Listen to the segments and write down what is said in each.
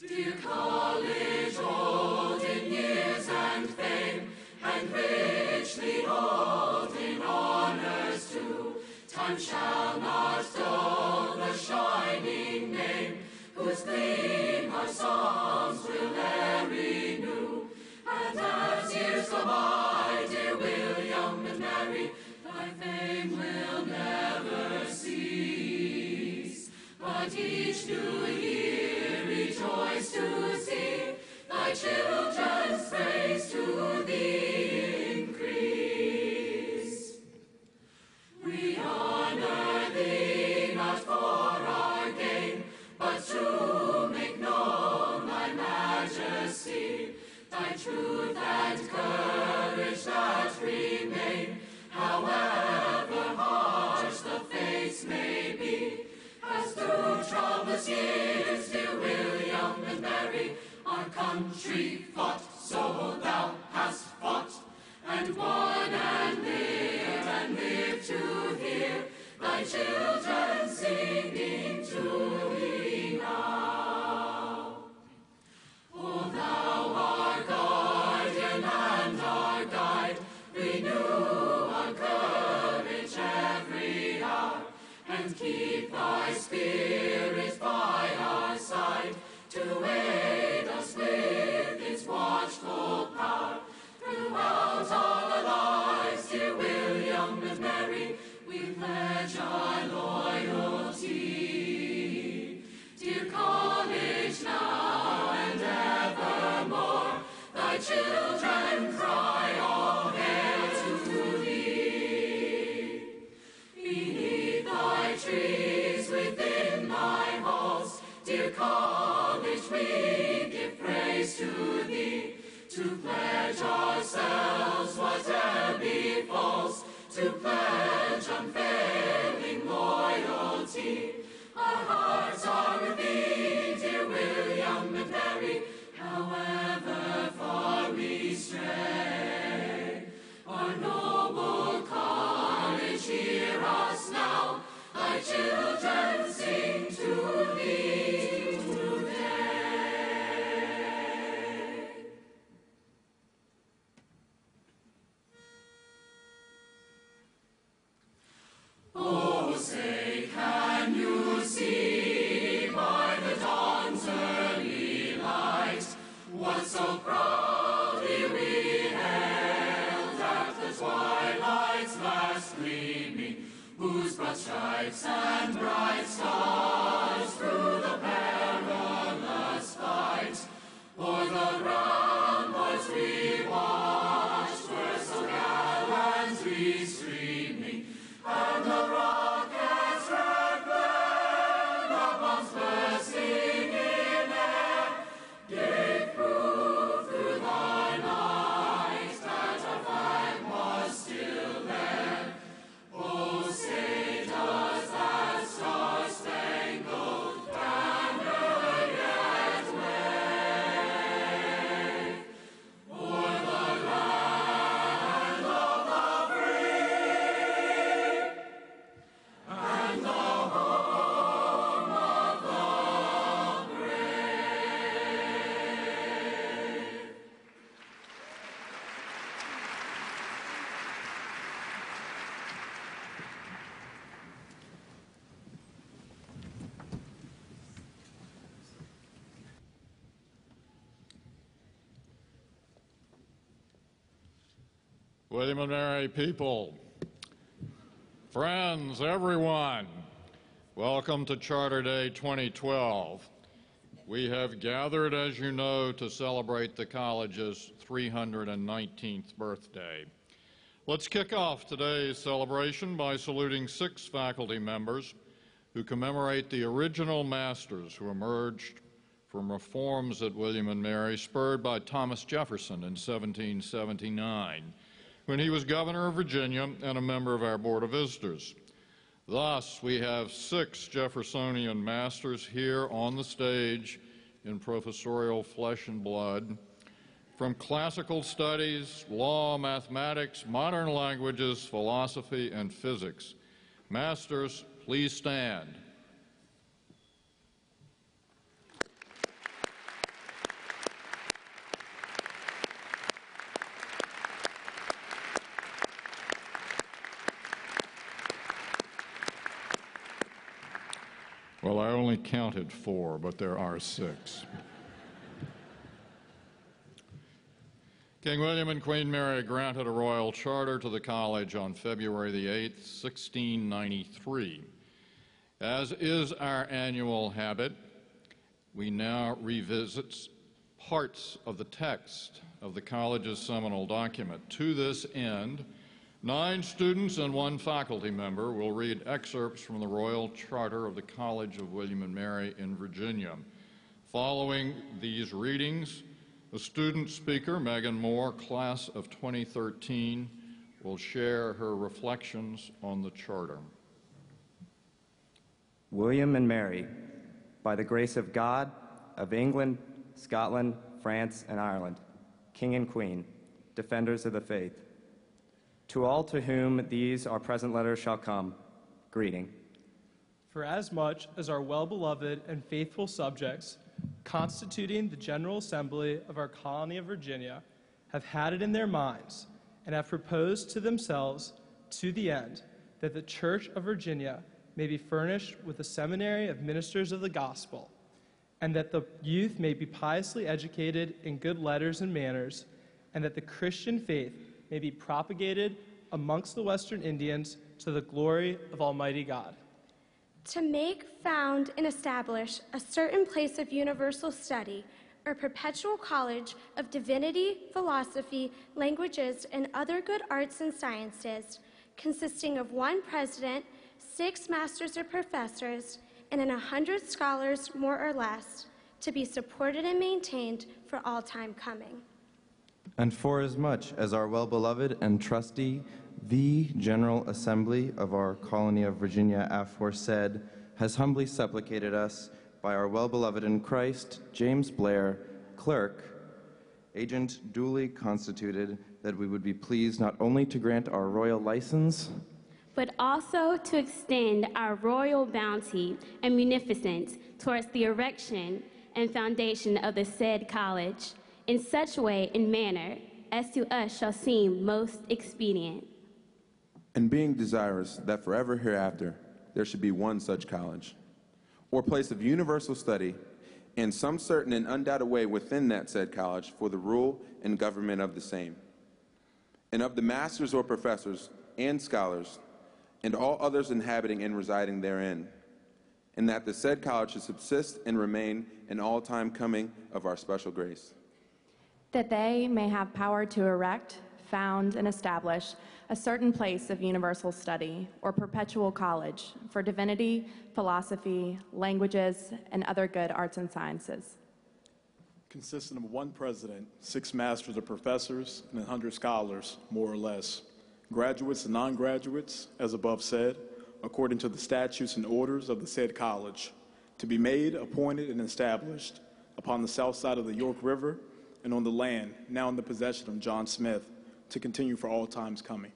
Dear college, old in years and fame, and richly old in honors too, time shall not dull the shining name, whose gleam our songs will e'er renew. And as years go by, dear William and Mary, thy fame will never cease. But each new year rejoice to see thy children's praise to thee increase. We honor thee not for our gain, but to make known thy majesty, thy truth and courage that remain, however harsh the fates may be. As through troublous years, dear William and Mary, our country fought, so thou hast fought, and won and lived to hear thy children singing to thee now. O thou our guardian and our guide, renew our courage every hour, and keep thy spirit by our side, to aid us with its watchful power. Throughout all our lives, dear William and Mary, we pledge our loyalty. Dear college, now and evermore, thy children cry all hail to thee. Beneath thy trees, within thy halls, dear college, we give praise to thee, to pledge ourselves whatever befalls, to pledge unfailing loyalty. Our hearts are with thee, dear William and Mary, however far we stray. Our noble college, hear us now, thy children sing to thee today. Oh, say, can you see by the dawn's early light what so proudly we hailed at the twilight's last gleaming, whose broad stripes and bright stars through the perilous fight o'er the ramparts we watched were so gallantly streaming, and the rockets' red glare, the bombs bursting in air, gave proof through the night that our flag was still there. Oh, say does that star-spangled banner yet wave o'er the land of the free and the home of the brave? William and Mary people, friends, everyone, welcome to Charter Day 2012. We have gathered, as you know, to celebrate the college's 319th birthday. Let's kick off today's celebration by saluting 6 faculty members who commemorate the original masters who emerged from reforms at William and Mary spurred by Thomas Jefferson in 1779. When he was governor of Virginia and a member of our Board of Visitors. Thus, we have 6 Jeffersonian masters here on the stage in professorial flesh and blood, from classical studies, law, mathematics, modern languages, philosophy, and physics. Masters, please stand. Well, I only counted 4, but there are 6. King William and Queen Mary granted a royal charter to the college on February the 8th, 1693. As is our annual habit, we now revisit parts of the text of the college's seminal document. To this end, 9 students and 1 faculty member will read excerpts from the Royal Charter of the College of William and Mary in Virginia. Following these readings, the student speaker, Megan Moore, class of 2013, will share her reflections on the charter. William and Mary, by the grace of God, of England, Scotland, France, and Ireland, King and Queen, defenders of the faith. To all to whom these our present letters shall come, greeting. For as much as our well-beloved and faithful subjects, constituting the General Assembly of our colony of Virginia, have had it in their minds and have proposed to themselves to the end that the Church of Virginia may be furnished with a seminary of ministers of the gospel, and that the youth may be piously educated in good letters and manners, and that the Christian faith may be propagated amongst the Western Indians to the glory of Almighty God. To make, found, and establish a certain place of universal study, or perpetual college of divinity, philosophy, languages, and other good arts and sciences, consisting of 1 president, 6 masters or professors, and 100 scholars, more or less, to be supported and maintained for all time coming. And forasmuch as our well-beloved and trusty, the General Assembly of our colony of Virginia aforesaid, has humbly supplicated us by our well-beloved in Christ, James Blair, clerk, agent duly constituted, that we would be pleased not only to grant our royal license, but also to extend our royal bounty and munificence towards the erection and foundation of the said college, in such way and manner as to us shall seem most expedient. And being desirous that forever hereafter there should be one such college, or place of universal study, in some certain and undoubted way within that said college for the rule and government of the same, and of the masters or professors and scholars, and all others inhabiting and residing therein, and that the said college should subsist and remain in all time coming of our special grace. That they may have power to erect, found, and establish a certain place of universal study or perpetual college for divinity, philosophy, languages, and other good arts and sciences. Consisting of 1 president, 6 masters or professors, and 100 scholars, more or less, graduates and non-graduates, as above said, according to the statutes and orders of the said college, to be made, appointed, and established upon the south side of the York River and on the land now in the possession of John Smith, to continue for all times coming.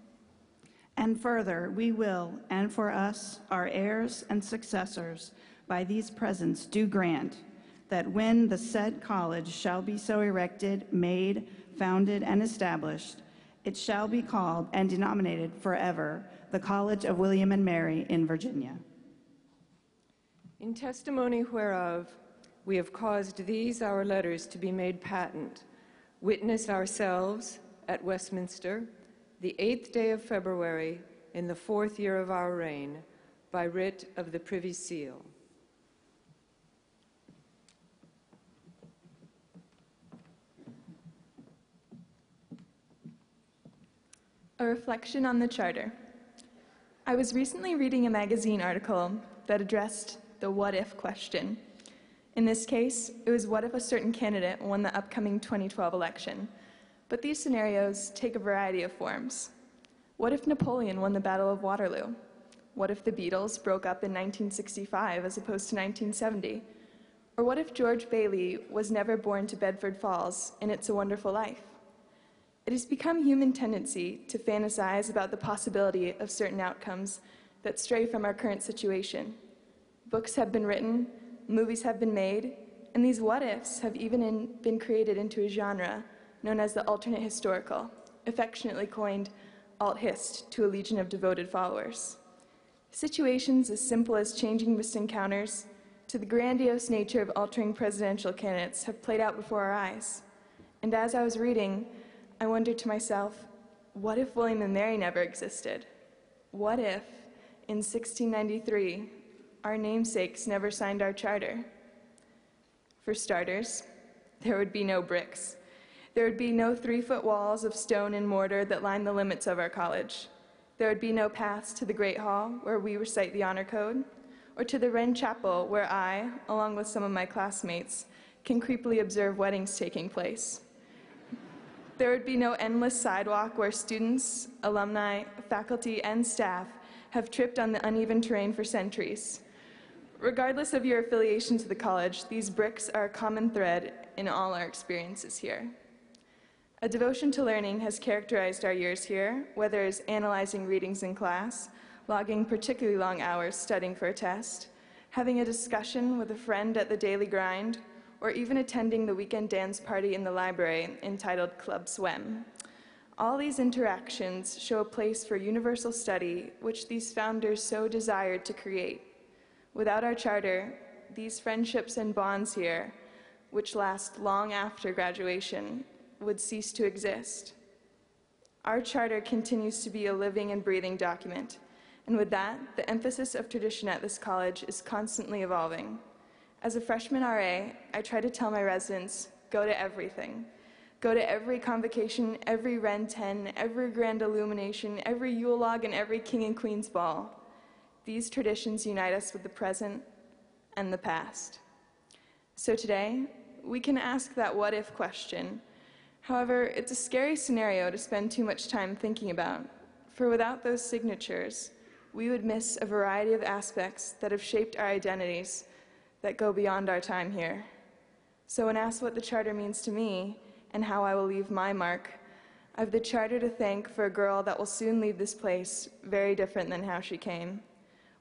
And further, we will, and for us, our heirs and successors, by these presents do grant, that when the said college shall be so erected, made, founded, and established, it shall be called and denominated forever the College of William and Mary in Virginia. In testimony whereof, we have caused these our letters to be made patent, witness ourselves at Westminster, the 8th day of February, in the 4th year of our reign, by writ of the Privy Seal. A reflection on the Charter. I was recently reading a magazine article that addressed the what if question. In this case, it was what if a certain candidate won the upcoming 2012 election. But these scenarios take a variety of forms. What if Napoleon won the Battle of Waterloo? What if the Beatles broke up in 1965 as opposed to 1970? Or what if George Bailey was never born to Bedford Falls in It's a Wonderful Life? It has become human tendency to fantasize about the possibility of certain outcomes that stray from our current situation. Books have been written, movies have been made, and these what-ifs have even been created into a genre known as the alternate historical, affectionately coined alt-hist to a legion of devoted followers. Situations as simple as changing missed encounters, to the grandiose nature of altering presidential candidates have played out before our eyes. And as I was reading, I wondered to myself, what if William and Mary never existed? What if, in 1693, our namesakes never signed our charter? For starters, there would be no bricks. There would be no 3-foot walls of stone and mortar that line the limits of our college. There would be no paths to the Great Hall, where we recite the Honor Code, or to the Wren Chapel, where I, along with some of my classmates, can creepily observe weddings taking place. There would be no endless sidewalk where students, alumni, faculty, and staff have tripped on the uneven terrain for centuries. Regardless of your affiliation to the college, these bricks are a common thread in all our experiences here. A devotion to learning has characterized our years here, whether it's analyzing readings in class, logging particularly long hours studying for a test, having a discussion with a friend at the daily grind, or even attending the weekend dance party in the library entitled Club Swim. All these interactions show a place for universal study, which these founders so desired to create. Without our charter, these friendships and bonds here, which last long after graduation, would cease to exist. Our charter continues to be a living and breathing document, and with that, the emphasis of tradition at this college is constantly evolving. As a freshman RA, I try to tell my residents, go to everything. Go to every convocation, every Ren 10, every grand illumination, every Yule log, and every King and Queen's ball. These traditions unite us with the present and the past. So today, we can ask that what-if question. However, it's a scary scenario to spend too much time thinking about, for without those signatures, we would miss a variety of aspects that have shaped our identities that go beyond our time here. So when asked what the charter means to me and how I will leave my mark, I have the charter to thank for a girl that will soon leave this place very different than how she came.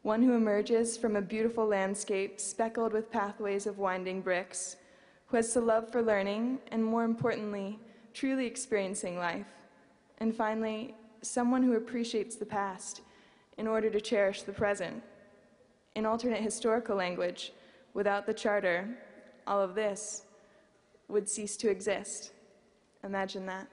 One who emerges from a beautiful landscape speckled with pathways of winding bricks, who has the love for learning and, more importantly, truly experiencing life. And finally, someone who appreciates the past in order to cherish the present. In alternate historical language, without the charter, all of this would cease to exist. Imagine that.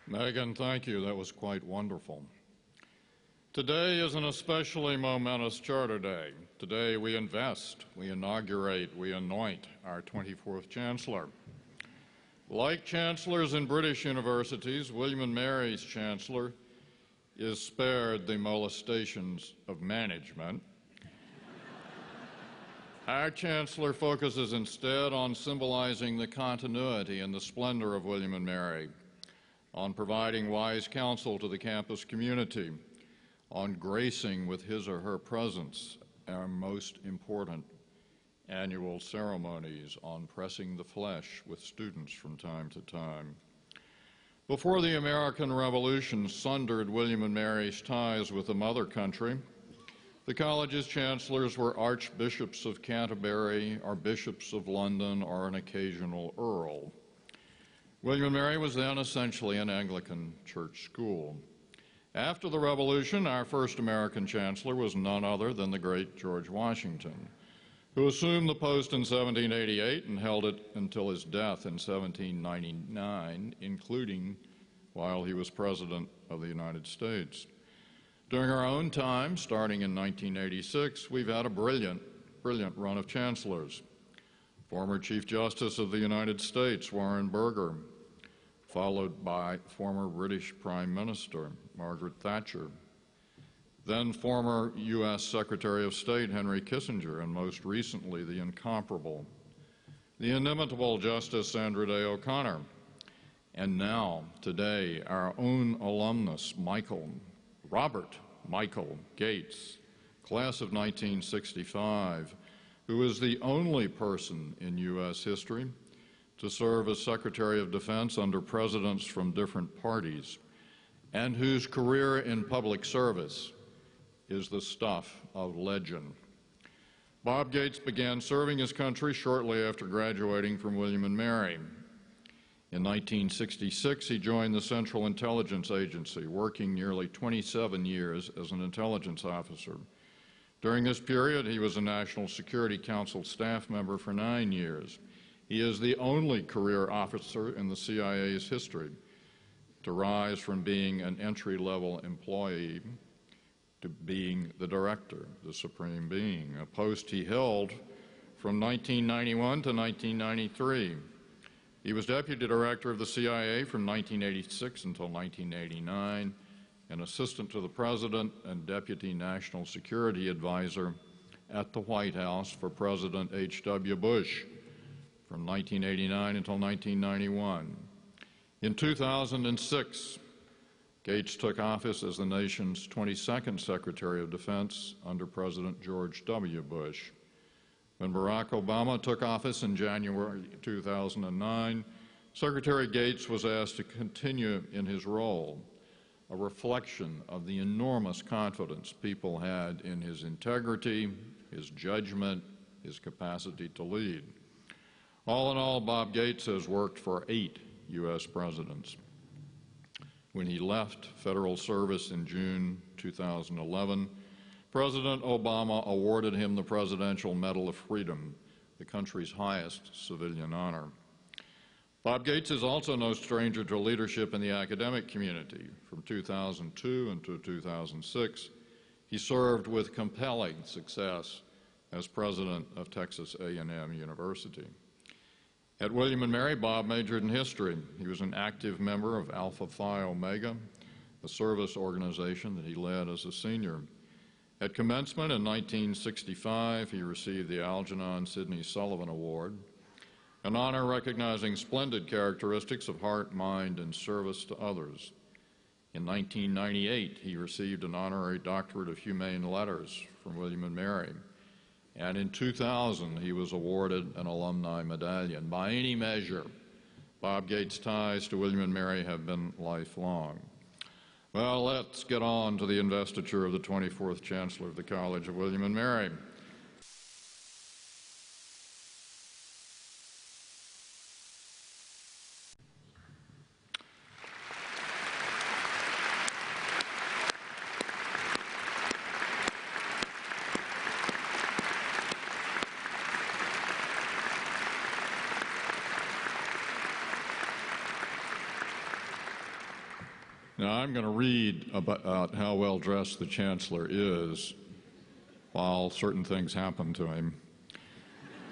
Megan, thank you. That was quite wonderful. Today is an especially momentous Charter Day. Today we invest, we inaugurate, we anoint our 24th Chancellor. Like chancellors in British universities, William & Mary's Chancellor is spared the molestations of management. Our Chancellor focuses instead on symbolizing the continuity and the splendor of William & Mary, on providing wise counsel to the campus community, on gracing with his or her presence our most important annual ceremonies, on pressing the flesh with students from time to time. Before the American Revolution sundered William & Mary's ties with the mother country, the college's chancellors were archbishops of Canterbury or bishops of London or an occasional earl. William & Mary was then essentially an Anglican church school. After the Revolution, our first American chancellor was none other than the great George Washington, who assumed the post in 1788 and held it until his death in 1799, including while he was President of the United States. During our own time, starting in 1986, we've had a brilliant run of chancellors. Former Chief Justice of the United States, Warren Burger, followed by former British Prime Minister, Margaret Thatcher, then former U.S. Secretary of State, Henry Kissinger, and most recently, the incomparable, the inimitable Justice Sandra Day O'Connor, and now, today, our own alumnus, Robert Michael Gates, class of 1965, who is the only person in U.S. history to serve as Secretary of Defense under presidents from different parties, and whose career in public service is the stuff of legend. Bob Gates began serving his country shortly after graduating from William and Mary. In 1966, he joined the Central Intelligence Agency, working nearly 27 years as an intelligence officer. During this period, he was a National Security Council staff member for 9 years. He is the only career officer in the CIA's history to rise from being an entry-level employee to being the director, the supreme being, a post he held from 1991 to 1993. He was deputy director of the CIA from 1986 until 1989, and assistant to the president and deputy national security advisor at the White House for President H.W. Bush from 1989 until 1991. In 2006, Gates took office as the nation's 22nd Secretary of Defense under President George W. Bush. When Barack Obama took office in January 2009, Secretary Gates was asked to continue in his role, a reflection of the enormous confidence people had in his integrity, his judgment, his capacity to lead. All in all, Bob Gates has worked for 8 U.S. presidents. When he left federal service in June 2011, President Obama awarded him the Presidential Medal of Freedom, the country's highest civilian honor. Bob Gates is also no stranger to leadership in the academic community. From 2002 until 2006, he served with compelling success as president of Texas A&M University. At William and Mary, Bob majored in history. He was an active member of Alpha Phi Omega, a service organization that he led as a senior. At commencement in 1965, he received the Algernon Sidney Sullivan Award, an honor recognizing splendid characteristics of heart, mind, and service to others. In 1998, he received an honorary doctorate of humane letters from William and Mary. And in 2000, he was awarded an alumni medallion. By any measure, Bob Gates' ties to William and Mary have been lifelong. Well, let's get on to the investiture of the 24th Chancellor of the College of William and Mary. Now, I'm going to read about how well-dressed the Chancellor is while certain things happen to him.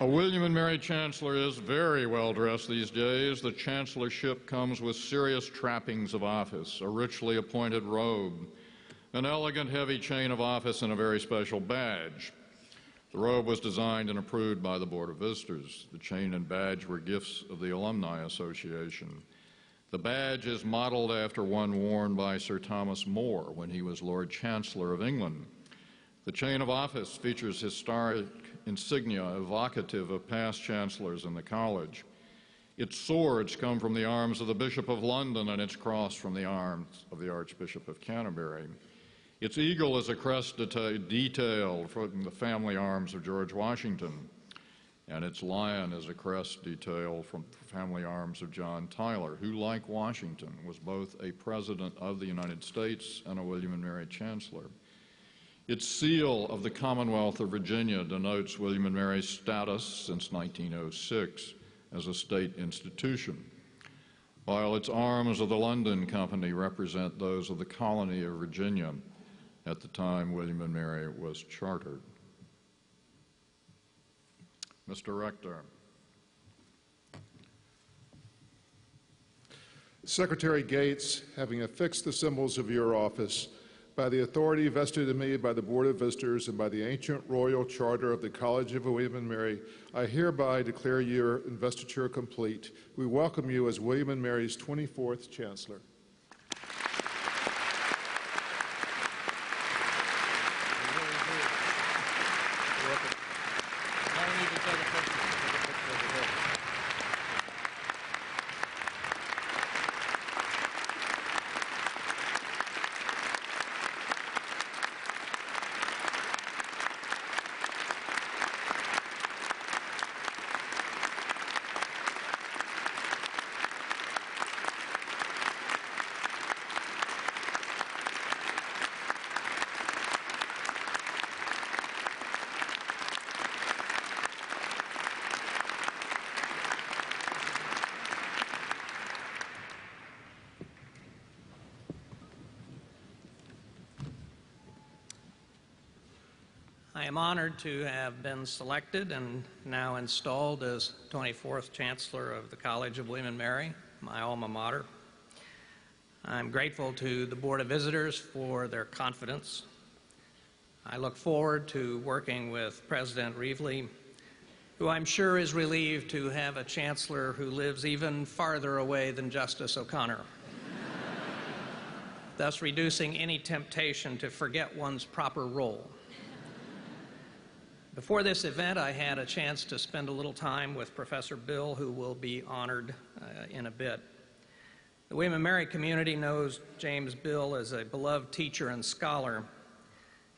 A William and Mary Chancellor is very well-dressed these days. The Chancellorship comes with serious trappings of office, a richly appointed robe, an elegant heavy chain of office, and a very special badge. The robe was designed and approved by the Board of Visitors. The chain and badge were gifts of the Alumni Association. The badge is modeled after one worn by Sir Thomas More when he was Lord Chancellor of England. The chain of office features historic insignia evocative of past chancellors in the college. Its swords come from the arms of the Bishop of London and its cross from the arms of the Archbishop of Canterbury. Its eagle is a crest detailed from the family arms of George Washington, and its lion is a crest detail from family arms of John Tyler, who, like Washington, was both a President of the United States and a William and Mary Chancellor. Its seal of the Commonwealth of Virginia denotes William and Mary's status since 1906 as a state institution, while its arms of the London Company represent those of the colony of Virginia at the time William and Mary was chartered. Mr. Rector. Secretary Gates, having affixed the symbols of your office, by the authority vested in me by the Board of Visitors and by the ancient royal charter of the College of William and Mary, I hereby declare your investiture complete. We welcome you as William and Mary's 24th Chancellor. I am honored to have been selected and now installed as 24th Chancellor of the College of William and Mary, my alma mater. I'm grateful to the Board of Visitors for their confidence. I look forward to working with President Reevely, who I'm sure is relieved to have a Chancellor who lives even farther away than Justice O'Connor, thus reducing any temptation to forget one's proper role. Before this event, I had a chance to spend a little time with Professor Bill, who will be honored in a bit. The William and Mary community knows James Bill as a beloved teacher and scholar.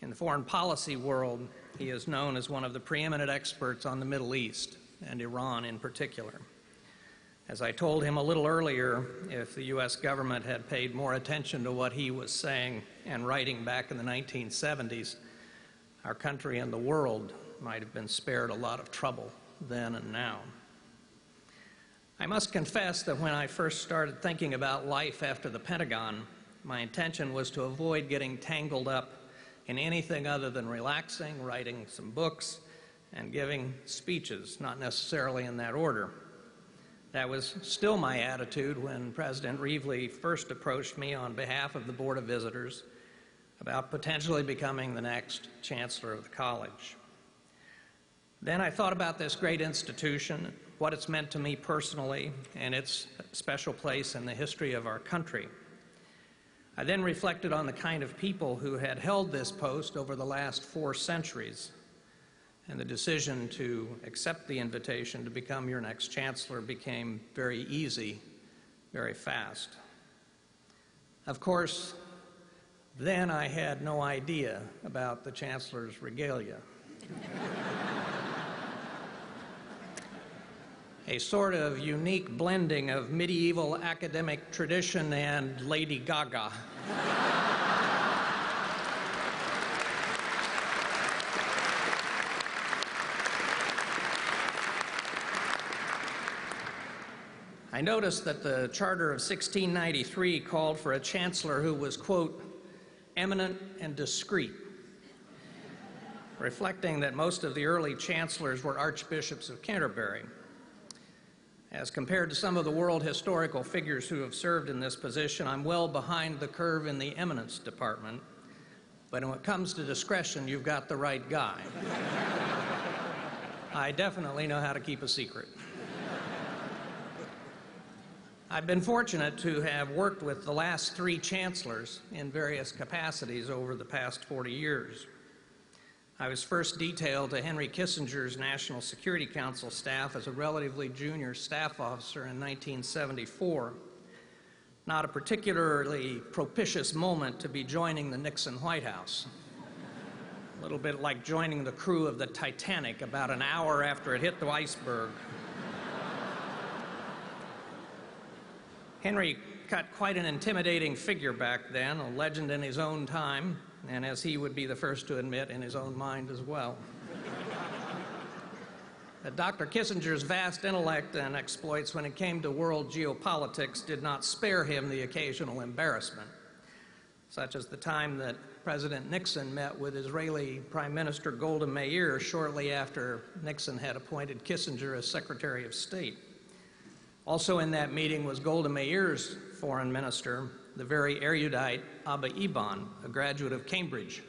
In the foreign policy world, he is known as one of the preeminent experts on the Middle East, and Iran in particular. As I told him a little earlier, if the U.S. government had paid more attention to what he was saying and writing back in the 1970s, our country and the world might have been spared a lot of trouble then and now. I must confess that when I first started thinking about life after the Pentagon, my intention was to avoid getting tangled up in anything other than relaxing, writing some books, and giving speeches, not necessarily in that order. That was still my attitude when President Reevely first approached me on behalf of the Board of Visitors about potentially becoming the next Chancellor of the College. Then I thought about this great institution, what it's meant to me personally, and its special place in the history of our country. I then reflected on the kind of people who had held this post over the last 4 centuries, and the decision to accept the invitation to become your next Chancellor became very easy, very fast. Of course, then I had no idea about the Chancellor's regalia. A sort of unique blending of medieval academic tradition and Lady Gaga. I noticed that the Charter of 1693 called for a Chancellor who was, quote, eminent and discreet, reflecting that most of the early chancellors were archbishops of Canterbury. As compared to some of the world historical figures who have served in this position, I'm well behind the curve in the eminence department, but when it comes to discretion, you've got the right guy. I definitely know how to keep a secret. I've been fortunate to have worked with the last 3 chancellors in various capacities over the past 40 years. I was first detailed to Henry Kissinger's National Security Council staff as a relatively junior staff officer in 1974. Not a particularly propitious moment to be joining the Nixon White House. A little bit like joining the crew of the Titanic about an hour after it hit the iceberg. Henry cut quite an intimidating figure back then, a legend in his own time, and as he would be the first to admit, in his own mind as well. Dr. Kissinger's vast intellect and exploits when it came to world geopolitics did not spare him the occasional embarrassment, such as the time that President Nixon met with Israeli Prime Minister Golda Meir shortly after Nixon had appointed Kissinger as Secretary of State. Also in that meeting was Golda Meir's foreign minister, the very erudite Abba Eban, a graduate of Cambridge.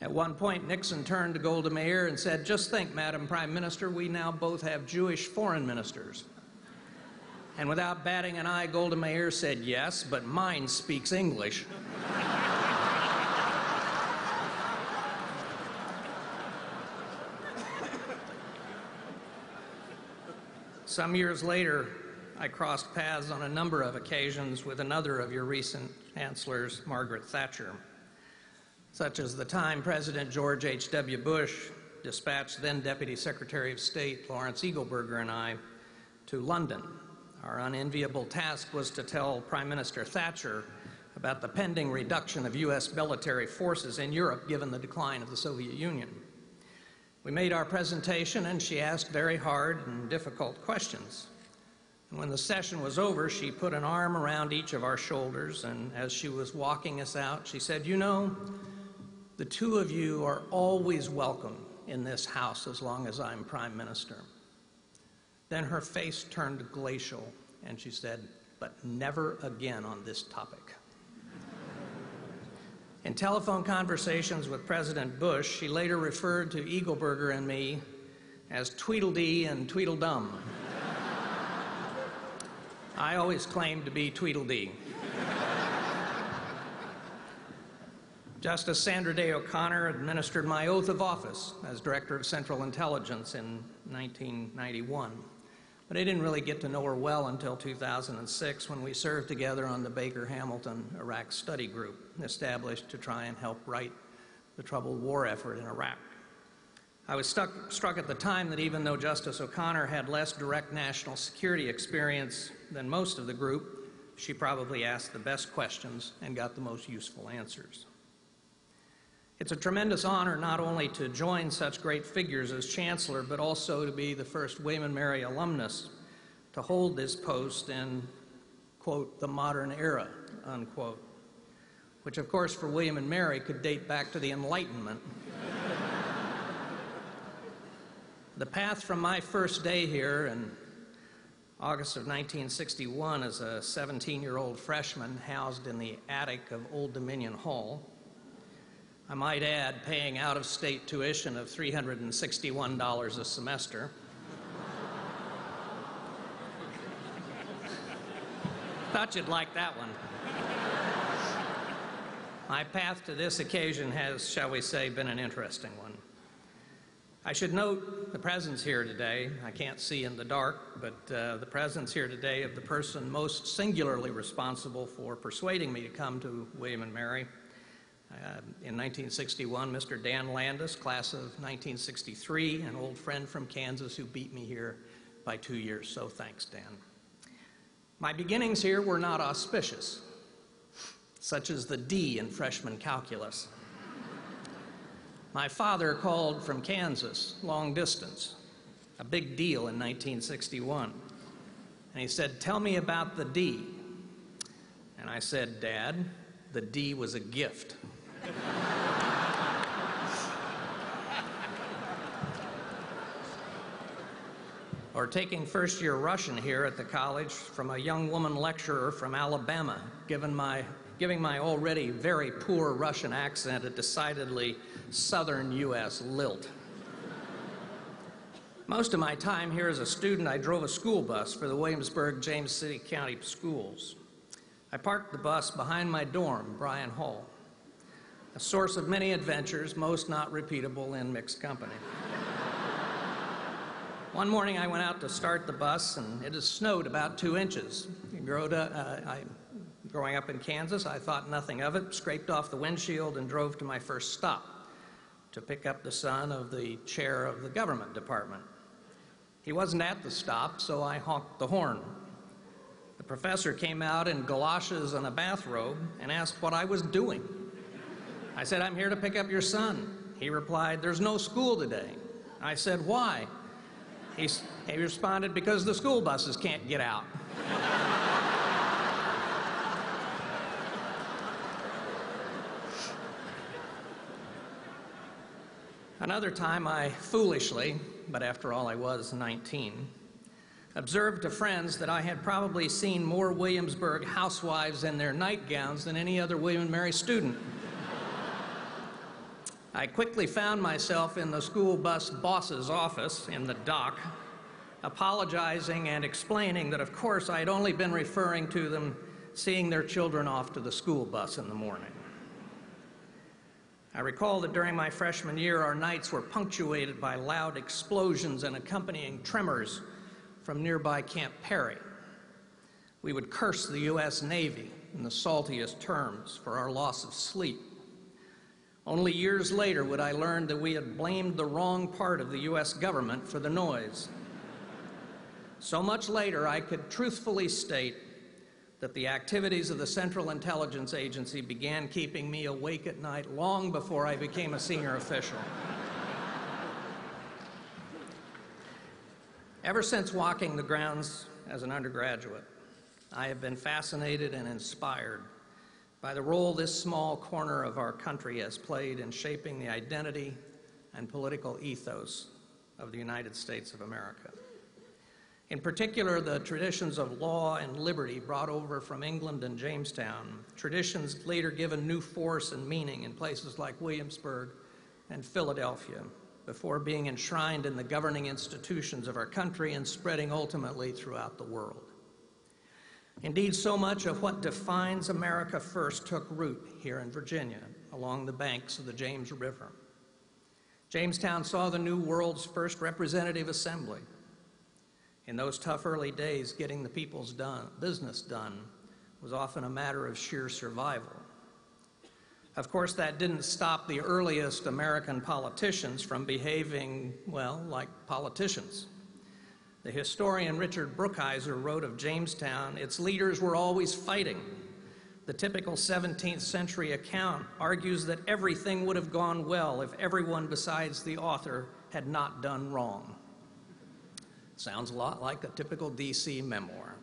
At one point, Nixon turned to Golda Meir and said, "Just think, Madam Prime Minister, we now both have Jewish foreign ministers." And without batting an eye, Golda Meir said, "Yes, but mine speaks English." Some years later, I crossed paths on a number of occasions with another of your recent chancellors, Margaret Thatcher, such as the time President George H.W. Bush dispatched then Deputy Secretary of State Lawrence Eagleburger and I to London. Our unenviable task was to tell Prime Minister Thatcher about the pending reduction of U.S. military forces in Europe given the decline of the Soviet Union. We made our presentation, and she asked very hard and difficult questions. And when the session was over, she put an arm around each of our shoulders, and as she was walking us out, she said, "You know, The two of you are always welcome in this house as long as I'm Prime Minister. Then her face turned glacial, and she said, "But never again on this topic." In telephone conversations with President Bush, she later referred to Eagleburger and me as Tweedledee and Tweedledum. I always claimed to be Tweedledee. Justice Sandra Day O'Connor administered my oath of office as Director of Central Intelligence in 1991. But I didn't really get to know her well until 2006 when we served together on the Baker-Hamilton Iraq Study Group, established to try and help right the troubled war effort in Iraq. I was struck at the time that even though Justice O'Connor had less direct national security experience than most of the group, she probably asked the best questions and got the most useful answers. It's a tremendous honor not only to join such great figures as Chancellor, but also to be the first William & Mary alumnus to hold this post in, quote, the modern era, unquote, which of course for William & Mary could date back to the Enlightenment. The path from my first day here in August of 1961 as a 17-year-old freshman housed in the attic of Old Dominion Hall, I might add, paying out-of-state tuition of $361 a semester. Thought you'd like that one. My path to this occasion has, shall we say, been an interesting one. I should note the presence here today, I can't see in the dark, but the presence here today of the person most singularly responsible for persuading me to come to William & Mary. In 1961, Mr. Dan Landis, class of 1963, an old friend from Kansas who beat me here by 2 years, so thanks, Dan. My beginnings here were not auspicious, such as the D in freshman calculus. My father called from Kansas, long distance, a big deal in 1961, and he said, "Tell me about the D." And I said, "Dad, the D was a gift." Or taking first-year Russian here at the college from a young woman lecturer from Alabama, giving my already very poor Russian accent a decidedly southern U.S. lilt. Most of my time here as a student, I drove a school bus for the Williamsburg-James City County Schools. I parked the bus behind my dorm, Bryan Hall, a source of many adventures, most not repeatable in mixed company. One morning I went out to start the bus, and it had snowed about 2 inches. Growing up in Kansas, I thought nothing of it, scraped off the windshield, and drove to my first stop to pick up the son of the chair of the government department. He wasn't at the stop, so I honked the horn. The professor came out in galoshes and a bathrobe and asked what I was doing. I said, "I'm here to pick up your son." He replied, "There's no school today." I said, "Why?" He responded, "Because the school buses can't get out." Another time I foolishly, but after all I was 19, observed to friends that I had probably seen more Williamsburg housewives in their nightgowns than any other William & Mary student. I quickly found myself in the school bus boss's office in the dock, apologizing and explaining that, of course, I had only been referring to them seeing their children off to the school bus in the morning. I recall that during my freshman year, our nights were punctuated by loud explosions and accompanying tremors from nearby Camp Perry. We would curse the U.S. Navy in the saltiest terms for our loss of sleep. Only years later would I learn that we had blamed the wrong part of the U.S. government for the noise. So much later, I could truthfully state that the activities of the Central Intelligence Agency began keeping me awake at night long before I became a senior official. Ever since walking the grounds as an undergraduate, I have been fascinated and inspired by by the role this small corner of our country has played in shaping the identity and political ethos of the United States of America. In particular, the traditions of law and liberty brought over from England and Jamestown, traditions later given new force and meaning in places like Williamsburg and Philadelphia, before being enshrined in the governing institutions of our country and spreading ultimately throughout the world. Indeed, so much of what defines America first took root here in Virginia, along the banks of the James River. Jamestown saw the New World's first representative assembly. In those tough early days, getting the people's business done was often a matter of sheer survival. Of course, that didn't stop the earliest American politicians from behaving, well, like politicians. The historian Richard Brookhiser wrote of Jamestown, its leaders were always fighting. The typical 17th century account argues that everything would have gone well if everyone besides the author had not done wrong. Sounds a lot like a typical DC memoir.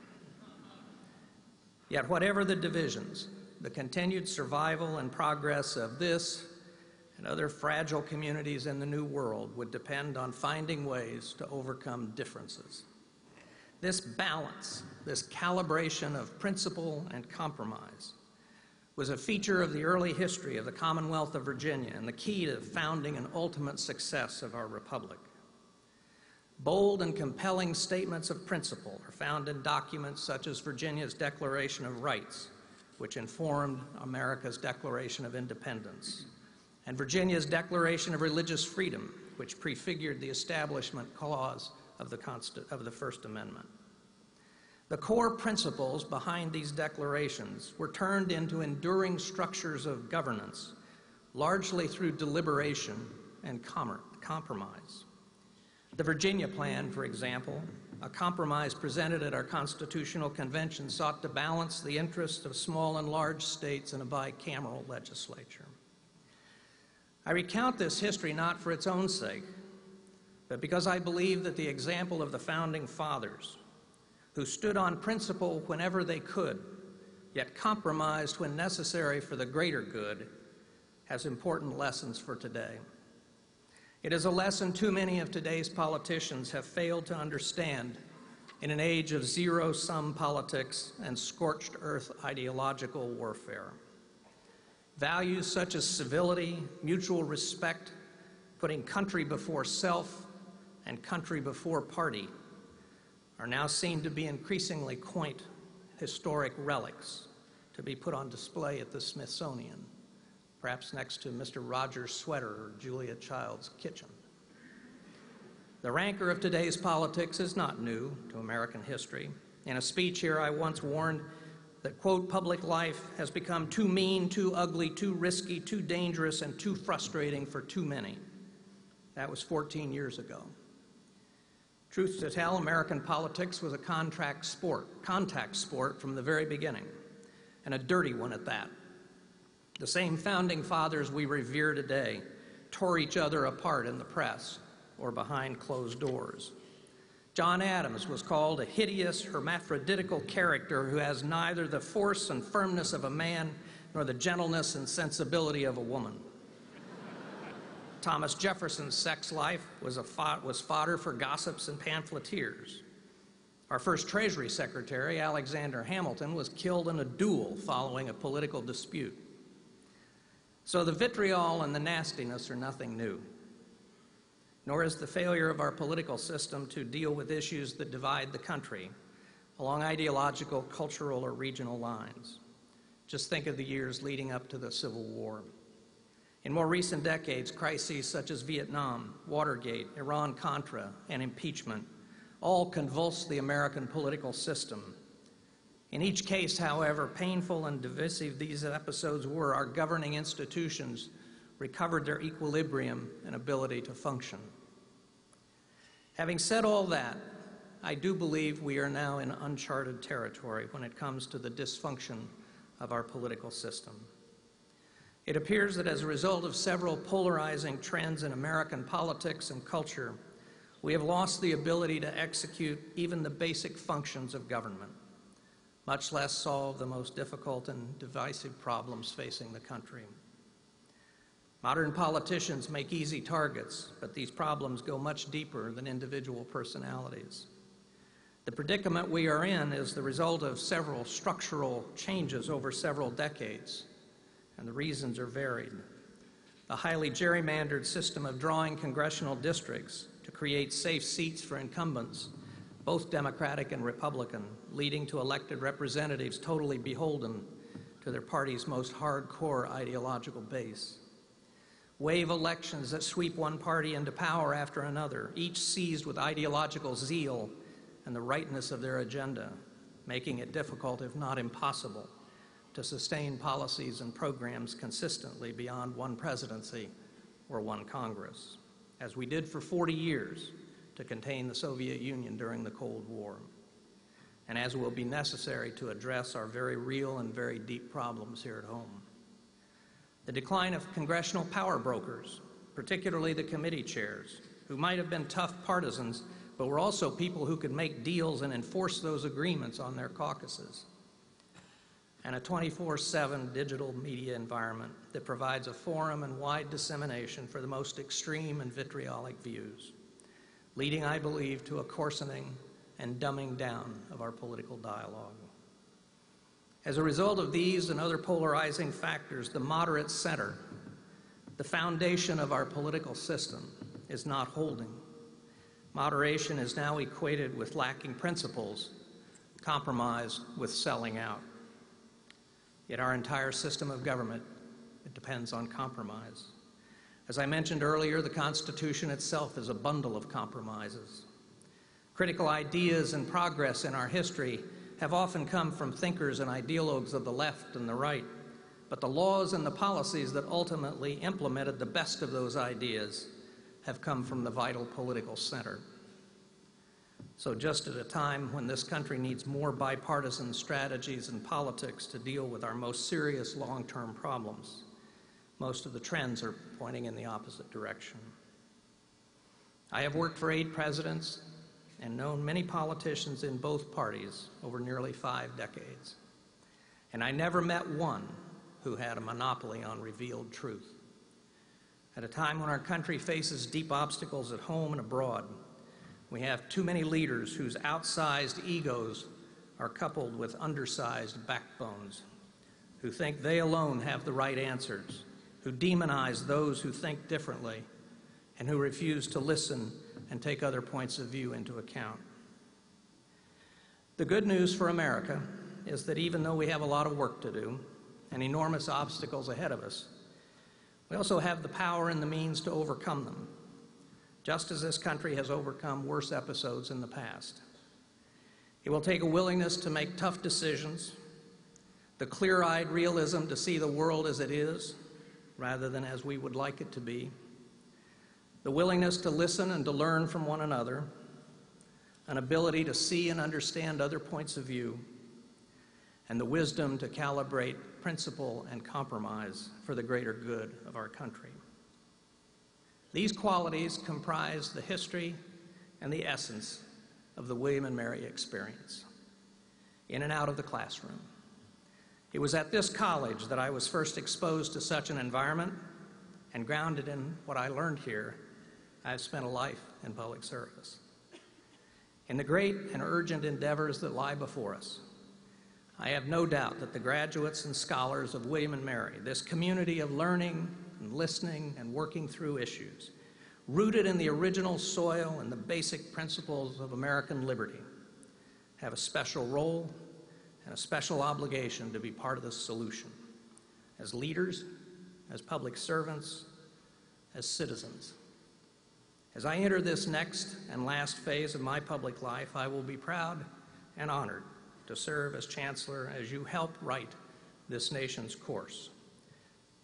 Yet whatever the divisions, the continued survival and progress of this and other fragile communities in the New World would depend on finding ways to overcome differences. This balance, this calibration of principle and compromise, was a feature of the early history of the Commonwealth of Virginia and the key to founding and ultimate success of our republic. Bold and compelling statements of principle are found in documents such as Virginia's Declaration of Rights, which informed America's Declaration of Independence, and Virginia's Declaration of Religious Freedom, which prefigured the establishment clause of the First Amendment. The core principles behind these declarations were turned into enduring structures of governance, largely through deliberation and compromise. The Virginia Plan, for example, a compromise presented at our Constitutional Convention, sought to balance the interests of small and large states in a bicameral legislature. I recount this history not for its own sake, but because I believe that the example of the Founding Fathers, who stood on principle whenever they could, yet compromised when necessary for the greater good, has important lessons for today. It is a lesson too many of today's politicians have failed to understand in an age of zero-sum politics and scorched earth ideological warfare. Values such as civility, mutual respect, putting country before self and country before party are now seen to be increasingly quaint historic relics to be put on display at the Smithsonian, perhaps next to Mr. Rogers' sweater or Julia Child's kitchen. The rancor of today's politics is not new to American history. In a speech here, I once warned that, quote, public life has become too mean, too ugly, too risky, too dangerous, and too frustrating for too many. That was 14 years ago. Truth to tell, American politics was a contact sport from the very beginning, and a dirty one at that. The same founding fathers we revere today tore each other apart in the press or behind closed doors. John Adams was called a hideous, hermaphroditical character who has neither the force and firmness of a man nor the gentleness and sensibility of a woman. Thomas Jefferson's sex life was fodder for gossips and pamphleteers. Our first Treasury Secretary, Alexander Hamilton, was killed in a duel following a political dispute. So the vitriol and the nastiness are nothing new, nor is the failure of our political system to deal with issues that divide the country along ideological, cultural, or regional lines. Just think of the years leading up to the Civil War. In more recent decades, crises such as Vietnam, Watergate, Iran-Contra, and impeachment all convulsed the American political system. In each case, however painful and divisive these episodes were, our governing institutions recovered their equilibrium and ability to function. Having said all that, I do believe we are now in uncharted territory when it comes to the dysfunction of our political system. It appears that as a result of several polarizing trends in American politics and culture, we have lost the ability to execute even the basic functions of government. much less solve the most difficult and divisive problems facing the country. Modern politicians make easy targets, but these problems go much deeper than individual personalities. The predicament we are in is the result of several structural changes over several decades, and the reasons are varied. The highly gerrymandered system of drawing congressional districts to create safe seats for incumbents, both Democratic and Republican, leading to elected representatives totally beholden to their party's most hardcore ideological base. Wave elections that sweep one party into power after another, each seized with ideological zeal and the rightness of their agenda, making it difficult, if not impossible, to sustain policies and programs consistently beyond one presidency or one Congress, as we did for 40 years to contain the Soviet Union during the Cold War, and as will be necessary to address our very real and very deep problems here at home. The decline of congressional power brokers, particularly the committee chairs, who might have been tough partisans, but were also people who could make deals and enforce those agreements on their caucuses. And a 24/7 digital media environment that provides a forum and wide dissemination for the most extreme and vitriolic views, leading, I believe, to a coarsening and dumbing down of our political dialogue. As a result of these and other polarizing factors, the moderate center, the foundation of our political system, is not holding. Moderation is now equated with lacking principles, compromise with selling out. Yet our entire system of government, it depends on compromise. As I mentioned earlier, the Constitution itself is a bundle of compromises. Critical ideas and progress in our history have often come from thinkers and ideologues of the left and the right, but the laws and the policies that ultimately implemented the best of those ideas have come from the vital political center. So just at a time when this country needs more bipartisan strategies and politics to deal with our most serious long-term problems, most of the trends are pointing in the opposite direction. I have worked for 8 presidents and known many politicians in both parties over nearly 5 decades. And I never met one who had a monopoly on revealed truth. At a time when our country faces deep obstacles at home and abroad, we have too many leaders whose outsized egos are coupled with undersized backbones, who think they alone have the right answers, who demonize those who think differently, and who refuse to listen and take other points of view into account. The good news for America is that even though we have a lot of work to do and enormous obstacles ahead of us, we also have the power and the means to overcome them, just as this country has overcome worse episodes in the past. It will take a willingness to make tough decisions, the clear-eyed realism to see the world as it is rather than as we would like it to be, the willingness to listen and to learn from one another, an ability to see and understand other points of view, and the wisdom to calibrate principle and compromise for the greater good of our country. These qualities comprise the history and the essence of the William and Mary experience, in and out of the classroom. It was at this college that I was first exposed to such an environment, and grounded in what I learned here, I've spent a life in public service. In the great and urgent endeavors that lie before us, I have no doubt that the graduates and scholars of William and Mary, this community of learning and listening and working through issues, rooted in the original soil and the basic principles of American liberty, have a special role and a special obligation to be part of the solution, as leaders, as public servants, as citizens. As I enter this next and last phase of my public life, I will be proud and honored to serve as Chancellor as you help write this nation's course.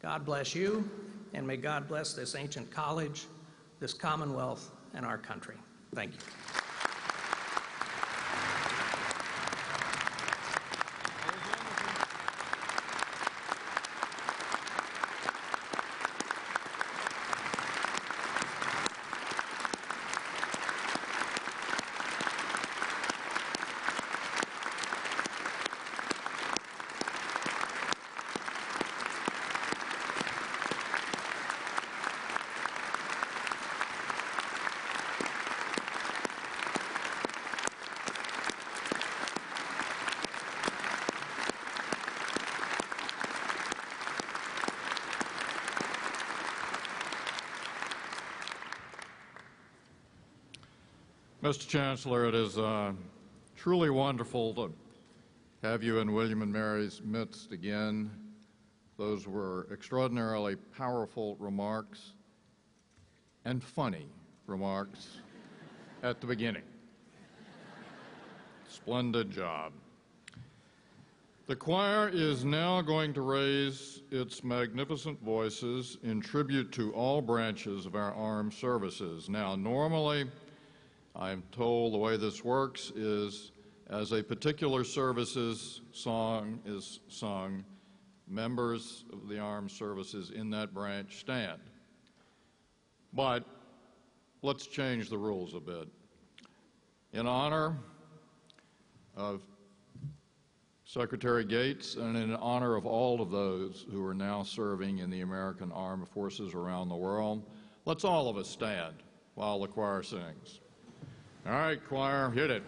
God bless you, and may God bless this ancient college, this Commonwealth, and our country. Thank you. Mr. Chancellor, it is truly wonderful to have you in William and Mary's midst again. Those were extraordinarily powerful remarks and funny remarks at the beginning. Splendid job. The choir is now going to raise its magnificent voices in tribute to all branches of our armed services. Now, normally, I'm told the way this works is as a particular service's song is sung, members of the armed services in that branch stand. But let's change the rules a bit. In honor of Secretary Gates and in honor of all of those who are now serving in the American Armed Forces around the world, let's all of us stand while the choir sings. All right, choir, hit it.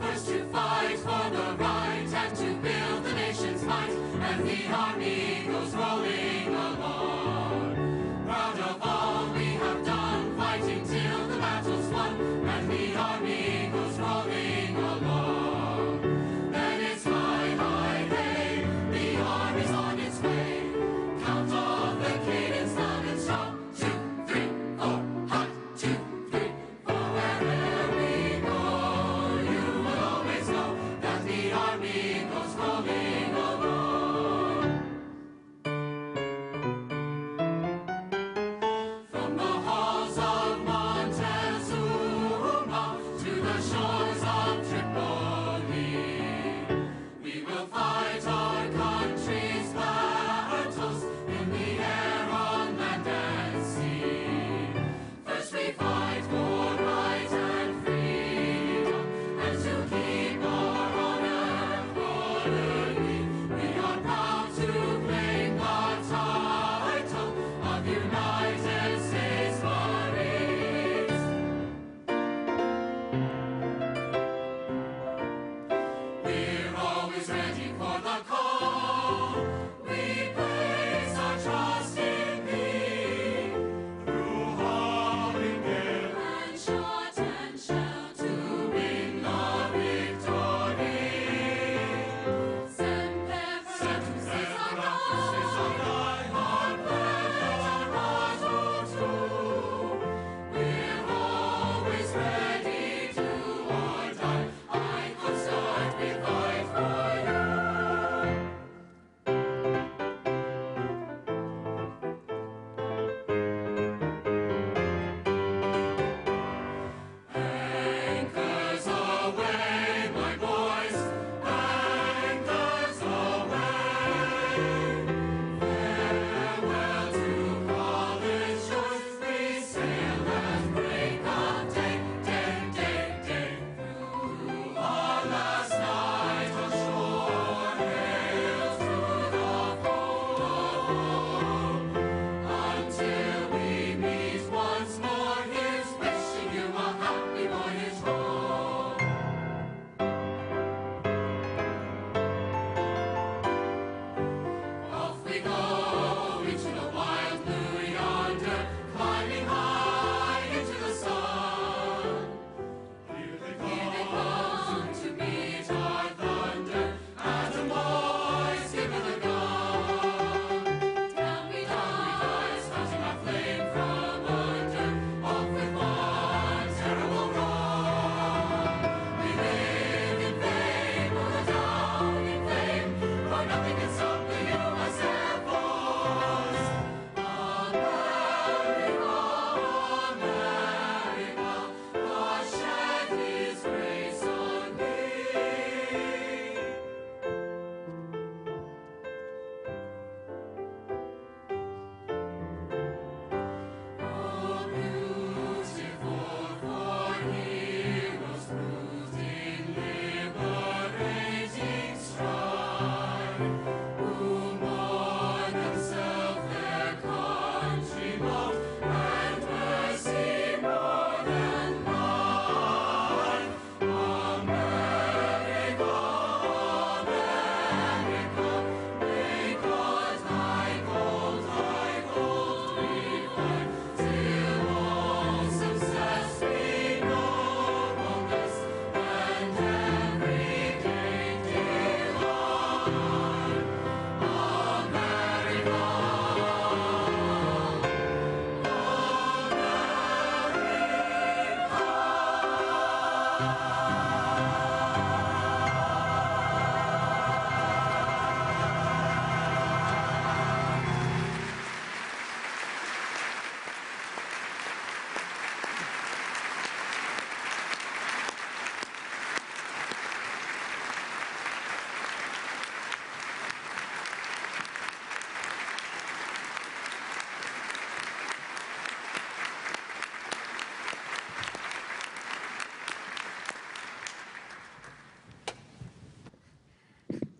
First to fight for the right and to build the nation's might, and the army goes rolling along. Proud of all we have done, fighting till the battle's won, and the army goes rolling along. Then it's high, high, hey, the army's on its way. Count off the cadence loud and strong. 2, 3, 4, hot, 2, 3, 4. Wherever we go, you will always know that the army goes rolling along. From the halls of Montezuma to the shores of Tripoli, we will fight our country's battles in the air, on land, and sea. First we fight for right and freedom, and to keep our honor honorary. We are proud to claim the title of United States Marines. We're always ready for the call.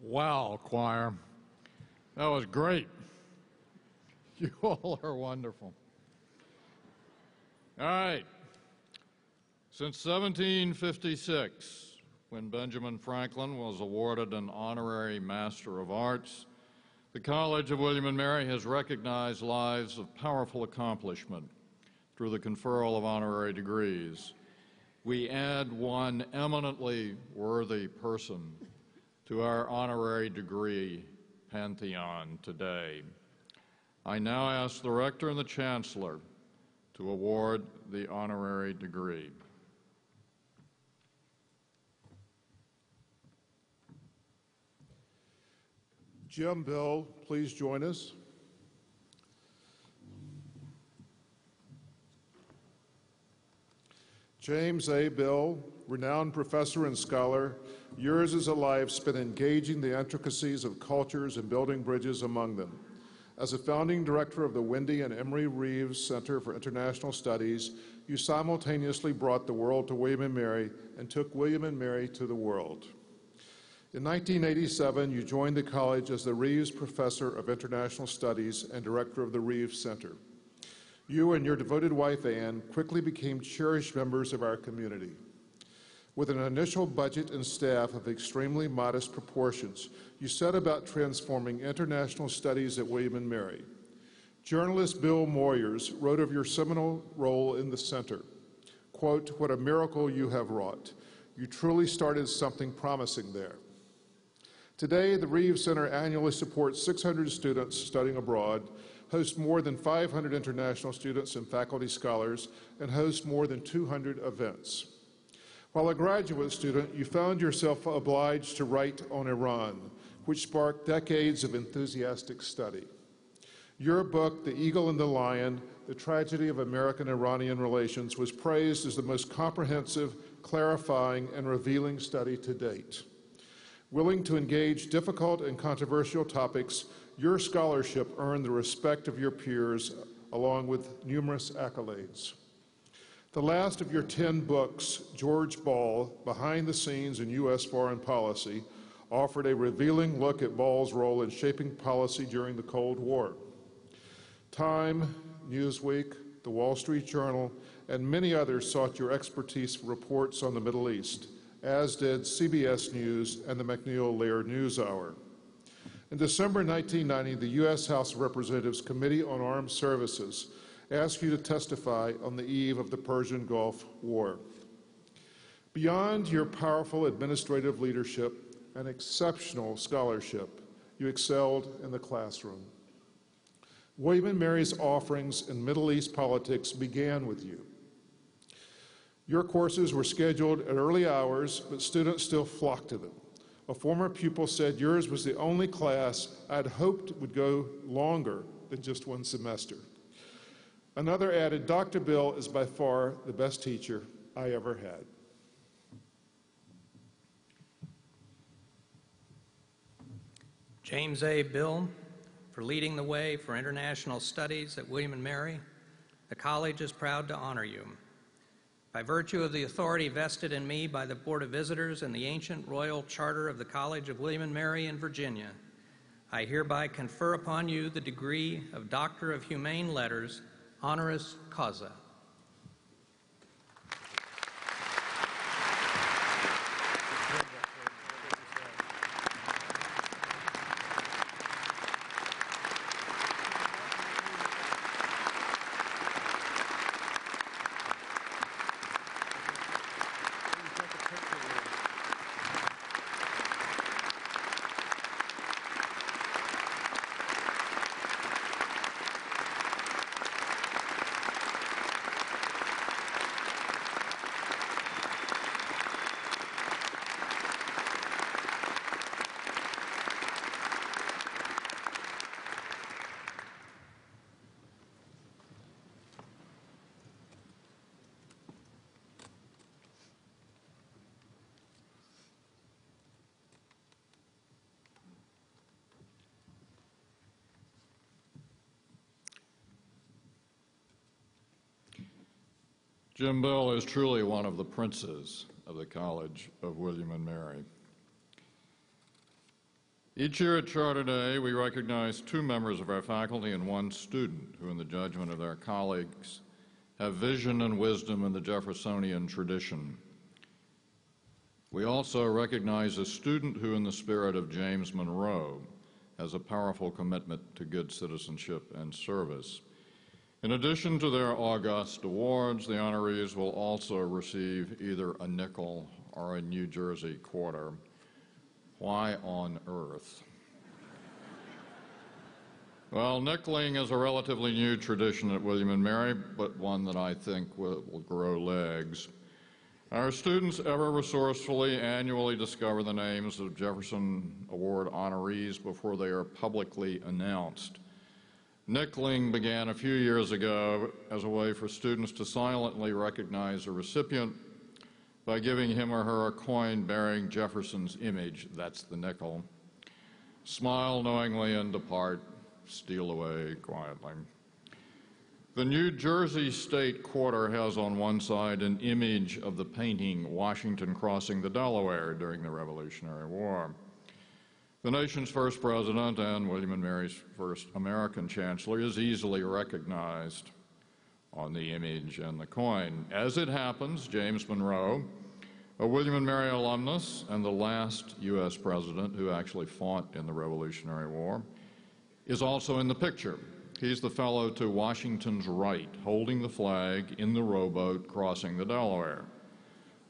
Wow, choir. That was great. You all are wonderful. All right. Since 1756, when Benjamin Franklin was awarded an honorary Master of Arts, the College of William and Mary has recognized lives of powerful accomplishment through the conferral of honorary degrees. We add one eminently worthy person to our honorary degree pantheon today. I now ask the Rector and the Chancellor to award the honorary degree. Jim, Bill, please join us. James A. Bill, renowned professor and scholar, yours is a life spent engaging the intricacies of cultures and building bridges among them. As a founding director of the Wendy and Emery Reeves Center for International Studies, you simultaneously brought the world to William and Mary and took William and Mary to the world. In 1987, you joined the college as the Reeves Professor of International Studies and director of the Reeves Center. You and your devoted wife, Anne, quickly became cherished members of our community. With an initial budget and staff of extremely modest proportions, you set about transforming international studies at William and Mary. Journalist Bill Moyers wrote of your seminal role in the center, quote, "What a miracle you have wrought. You truly started something promising there." Today, the Reeves Center annually supports 600 students studying abroad, hosts more than 500 international students and faculty scholars, and hosts more than 200 events. While a graduate student, you found yourself obliged to write on Iran, which sparked decades of enthusiastic study. Your book, The Eagle and the Lion, The Tragedy of American-Iranian Relations, was praised as the most comprehensive, clarifying, and revealing study to date. Willing to engage difficult and controversial topics, your scholarship earned the respect of your peers, along with numerous accolades. The last of your 10 books, George Ball, Behind the Scenes in U.S. Foreign Policy, offered a revealing look at Ball's role in shaping policy during the Cold War. Time, Newsweek, The Wall Street Journal, and many others sought your expertise for reports on the Middle East, as did CBS News and the McNeil-Lehrer NewsHour. In December 1990, the U.S. House of Representatives Committee on Armed Services asked you to testify on the eve of the Persian Gulf War. Beyond your powerful administrative leadership and exceptional scholarship, you excelled in the classroom. William and Mary's offerings in Middle East politics began with you. Your courses were scheduled at early hours, but students still flocked to them. A former pupil said yours was the only class I'd hoped would go longer than just one semester. Another added, "Dr. Bill is by far the best teacher I ever had." James A. Bill, for leading the way for international studies at William and Mary, the college is proud to honor you. By virtue of the authority vested in me by the Board of Visitors and the ancient royal charter of the College of William and Mary in Virginia, I hereby confer upon you the degree of Doctor of Humane Letters, honoris causa. Jim Bill is truly one of the princes of the College of William and Mary. Each year at Charter Day, we recognize 2 members of our faculty and 1 student who, in the judgment of their colleagues, have vision and wisdom in the Jeffersonian tradition. We also recognize a student who, in the spirit of James Monroe, has a powerful commitment to good citizenship and service. In addition to their august awards, the honorees will also receive either a nickel or a New Jersey quarter. Why on earth? Well, nickeling is a relatively new tradition at William and Mary, but one that I think will grow legs. Our students ever resourcefully annually discover the names of Jefferson Award honorees before they are publicly announced. Nickeling began a few years ago as a way for students to silently recognize a recipient by giving him or her a coin bearing Jefferson's image, that's the nickel, smile knowingly and depart, steal away quietly. The New Jersey State Quarter has on one side an image of the painting Washington crossing the Delaware during the Revolutionary War. The nation's first president and William and Mary's first American chancellor is easily recognized on the image and the coin. As it happens, James Monroe, a William and Mary alumnus and the last U.S. president who actually fought in the Revolutionary War, is also in the picture. He's the fellow to Washington's right, holding the flag in the rowboat crossing the Delaware.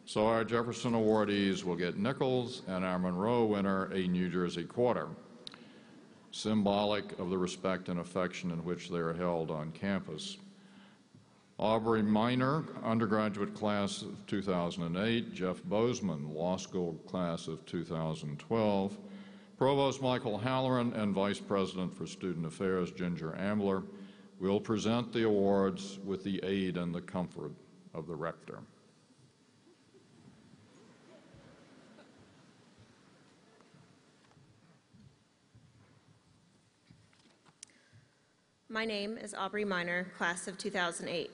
So our Jefferson awardees will get nickels and our Monroe winner a New Jersey quarter, symbolic of the respect and affection in which they are held on campus. Aubrey Minor, undergraduate class of 2008, Jeff Bozeman, law school class of 2012, Provost Michael Halloran and Vice President for Student Affairs Ginger Ambler will present the awards with the aid and the comfort of the rector. My name is Aubrey Minor, class of 2008.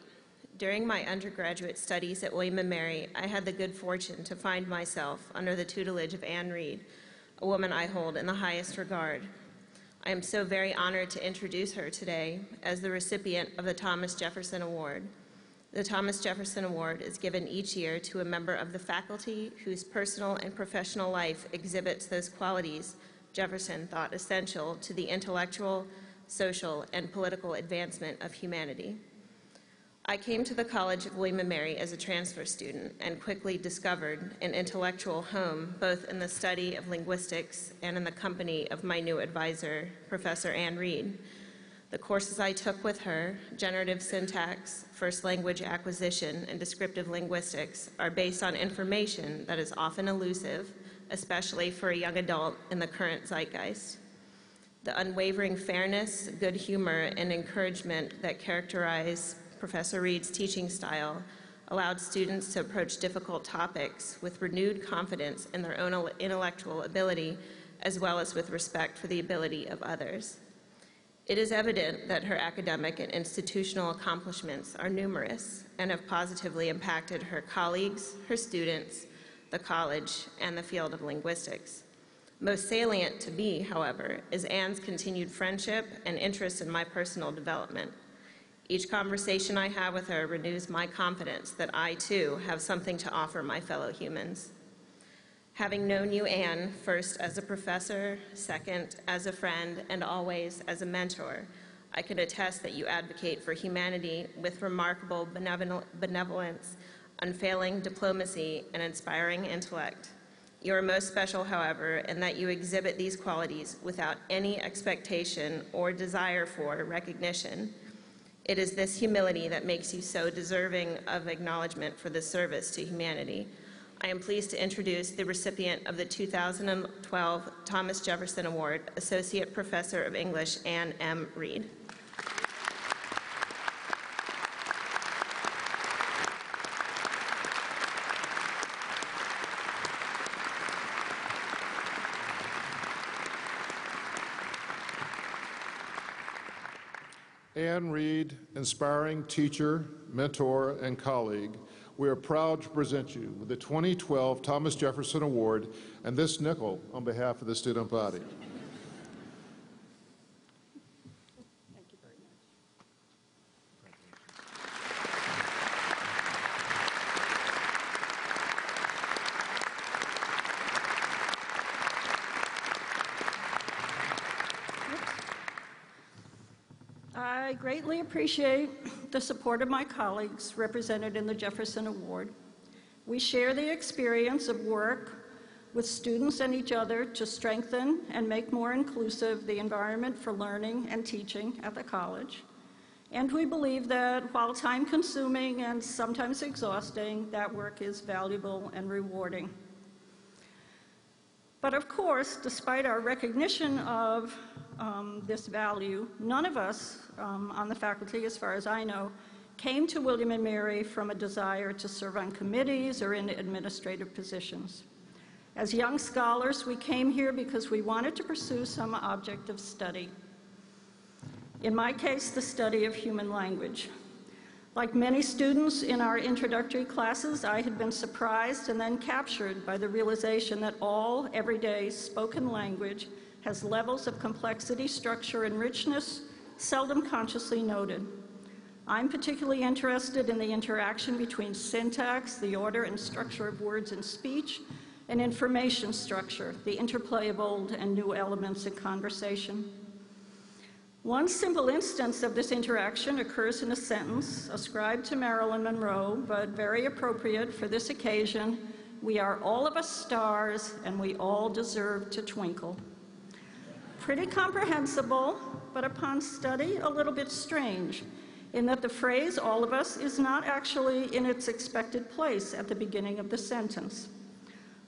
During my undergraduate studies at William & Mary, I had the good fortune to find myself under the tutelage of Anne Reed, a woman I hold in the highest regard. I am so very honored to introduce her today as the recipient of the Thomas Jefferson Award. The Thomas Jefferson Award is given each year to a member of the faculty whose personal and professional life exhibits those qualities Jefferson thought essential to the intellectual, social, and political advancement of humanity. I came to the College of William & Mary as a transfer student and quickly discovered an intellectual home both in the study of linguistics and in the company of my new advisor, Professor Anne Reed. The courses I took with her, generative syntax, first language acquisition, and descriptive linguistics, are based on information that is often elusive, especially for a young adult in the current zeitgeist. The unwavering fairness, good humor, and encouragement that characterize Professor Reed's teaching style allowed students to approach difficult topics with renewed confidence in their own intellectual ability, as well as with respect for the ability of others. It is evident that her academic and institutional accomplishments are numerous and have positively impacted her colleagues, her students, the college, and the field of linguistics. Most salient to me, however, is Anne's continued friendship and interest in my personal development. Each conversation I have with her renews my confidence that I, too, have something to offer my fellow humans. Having known you, Anne, first as a professor, second as a friend, and always as a mentor, I can attest that you advocate for humanity with remarkable benevolence, unfailing diplomacy, and inspiring intellect. You are most special, however, in that you exhibit these qualities without any expectation or desire for recognition. It is this humility that makes you so deserving of acknowledgement for this service to humanity. I am pleased to introduce the recipient of the 2012 Thomas Jefferson Award, Associate Professor of English, Anne M. Reed. Anne Reed, inspiring teacher, mentor, and colleague, we are proud to present you with the 2012 Thomas Jefferson Award and this nickel on behalf of the student body. Thank you very much. I greatly appreciate the support of my colleagues represented in the Jefferson Award. We share the experience of work with students and each other to strengthen and make more inclusive the environment for learning and teaching at the college. And we believe that while time-consuming and sometimes exhausting, that work is valuable and rewarding. But of course, despite our recognition of this value, none of us on the faculty, as far as I know, came to William & Mary from a desire to serve on committees or in administrative positions. As young scholars, we came here because we wanted to pursue some object of study. In my case, the study of human language. Like many students in our introductory classes, I had been surprised and then captured by the realization that all everyday spoken language has levels of complexity, structure, and richness seldom consciously noted. I'm particularly interested in the interaction between syntax, the order and structure of words in speech, and information structure, the interplay of old and new elements in conversation. One simple instance of this interaction occurs in a sentence ascribed to Marilyn Monroe, but very appropriate for this occasion. We are all of us stars, and we all deserve to twinkle. Pretty comprehensible, but upon study, a little bit strange, in that the phrase all of us is not actually in its expected place at the beginning of the sentence.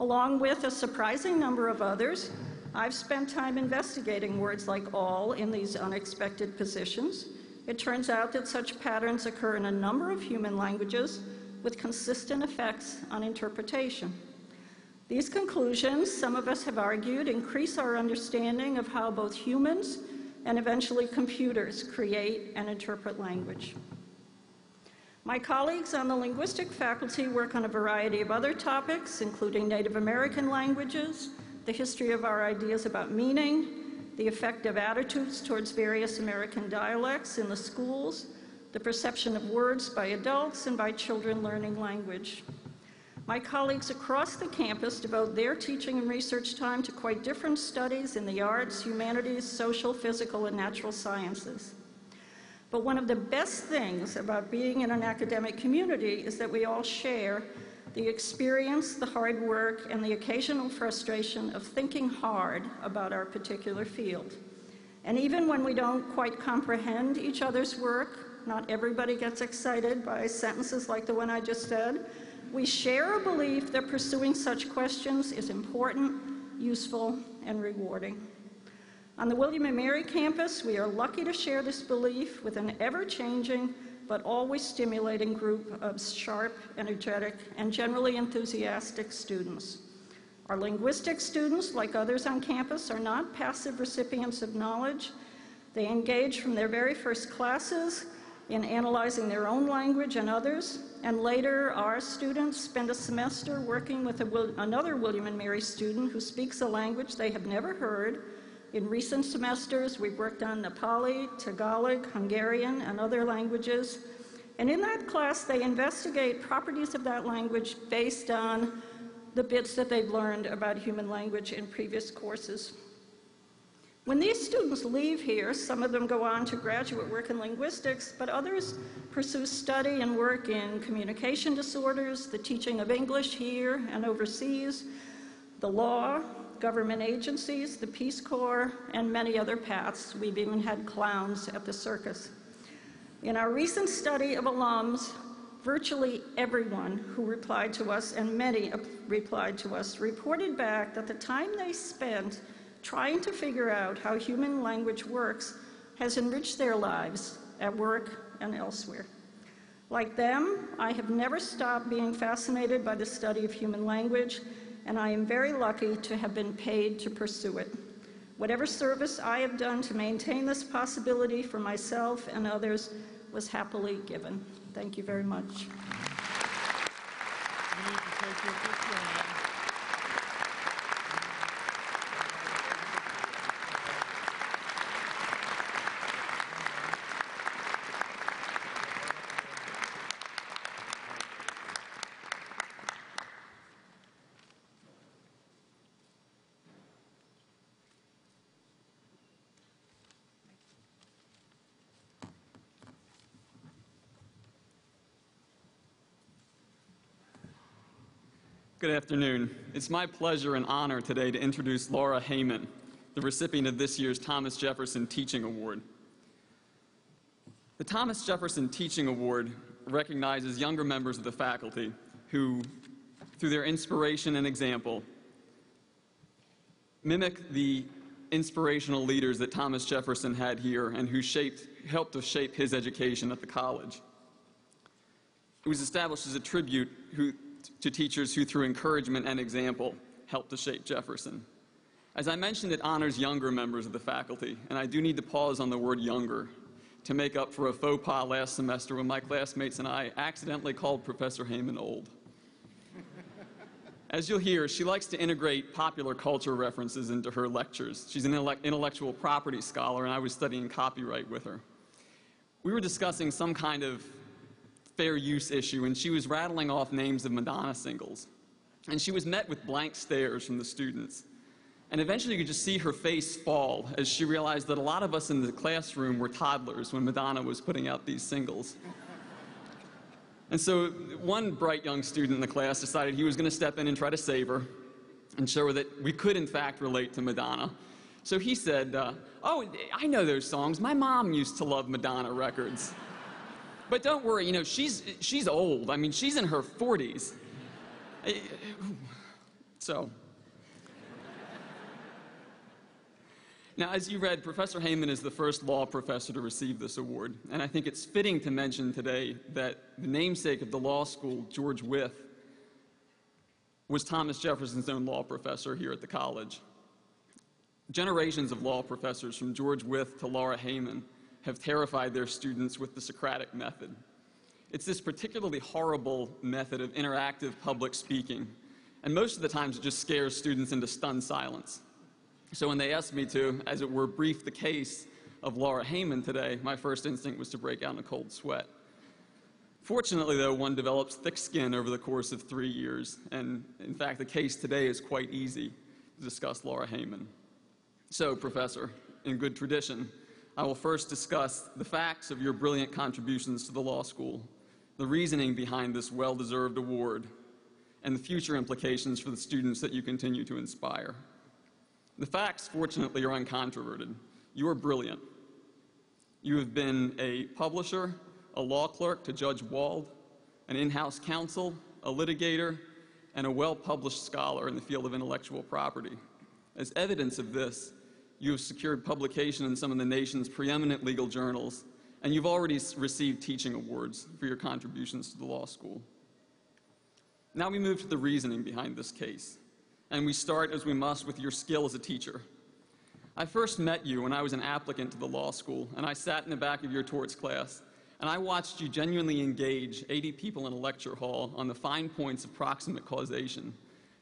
Along with a surprising number of others, I've spent time investigating words like all in these unexpected positions. It turns out that such patterns occur in a number of human languages with consistent effects on interpretation. These conclusions, some of us have argued, increase our understanding of how both humans and eventually computers create and interpret language. My colleagues on the linguistic faculty work on a variety of other topics, including Native American languages, the history of our ideas about meaning, the effect of attitudes towards various American dialects in the schools, the perception of words by adults and by children learning language. My colleagues across the campus devote their teaching and research time to quite different studies in the arts, humanities, social, physical, and natural sciences. But one of the best things about being in an academic community is that we all share the experience, the hard work, and the occasional frustration of thinking hard about our particular field. And even when we don't quite comprehend each other's work, not everybody gets excited by sentences like the one I just said, we share a belief that pursuing such questions is important, useful, and rewarding. On the William & Mary campus, we are lucky to share this belief with an ever-changing but always stimulating group of sharp, energetic, and generally enthusiastic students. Our linguistic students, like others on campus, are not passive recipients of knowledge. They engage from their very first classes in analyzing their own language and others, and later our students spend a semester working with another William & Mary student who speaks a language they have never heard. In recent semesters, we've worked on Nepali, Tagalog, Hungarian, and other languages. And in that class, they investigate properties of that language based on the bits that they've learned about human language in previous courses. When these students leave here, some of them go on to graduate work in linguistics, but others pursue study and work in communication disorders, the teaching of English here and overseas, the law, government agencies, the Peace Corps, and many other paths. We've even had clowns at the circus. In our recent study of alums, virtually everyone who replied to us, and many replied to us, reported back that the time they spent trying to figure out how human language works has enriched their lives at work and elsewhere. Like them, I have never stopped being fascinated by the study of human language, and I am very lucky to have been paid to pursue it. Whatever service I have done to maintain this possibility for myself and others was happily given. Thank you very much. Good afternoon. It's my pleasure and honor today to introduce Laura Heyman, the recipient of this year's Thomas Jefferson Teaching Award. The Thomas Jefferson Teaching Award recognizes younger members of the faculty who, through their inspiration and example, mimic the inspirational leaders that Thomas Jefferson had here and who helped to shape his education at the college. It was established as a tribute to teachers who, through encouragement and example, helped to shape Jefferson. As I mentioned, it honors younger members of the faculty, and I do need to pause on the word younger to make up for a faux pas last semester when my classmates and I accidentally called Professor Heyman old. As you'll hear, she likes to integrate popular culture references into her lectures. She's an intellectual property scholar, and I was studying copyright with her. We were discussing some kind of fair use issue, and she was rattling off names of Madonna singles. And she was met with blank stares from the students. And eventually you could just see her face fall as she realized that a lot of us in the classroom were toddlers when Madonna was putting out these singles. And so one bright young student in the class decided he was going to step in and try to save her and show her that we could in fact relate to Madonna. So he said, oh, I know those songs. My mom used to love Madonna records. But don't worry, you know, she's old. I mean, she's in her 40s. So. Now, as you read, Professor Heyman is the first law professor to receive this award. And I think it's fitting to mention today that the namesake of the law school, George Wythe, was Thomas Jefferson's own law professor here at the college. Generations of law professors, from George Wythe to Laura Heyman, have terrified their students with the Socratic method. It's this particularly horrible method of interactive public speaking, and most of the times it just scares students into stunned silence. So when they asked me to, as it were, brief the case of Laura Heyman today, my first instinct was to break out in a cold sweat. Fortunately, though, one develops thick skin over the course of 3 years, and in fact, the case today is quite easy to discuss Laura Heyman. So, Professor, in good tradition, I will first discuss the facts of your brilliant contributions to the law school, the reasoning behind this well-deserved award, and the future implications for the students that you continue to inspire. The facts, fortunately, are uncontroverted. You are brilliant. You have been a publisher, a law clerk to Judge Wald, an in-house counsel, a litigator, and a well-published scholar in the field of intellectual property. As evidence of this, you have secured publication in some of the nation's preeminent legal journals, and you've already received teaching awards for your contributions to the law school. Now we move to the reasoning behind this case, and we start, as we must, with your skill as a teacher. I first met you when I was an applicant to the law school, and I sat in the back of your torts class, and I watched you genuinely engage 80 people in a lecture hall on the fine points of proximate causation.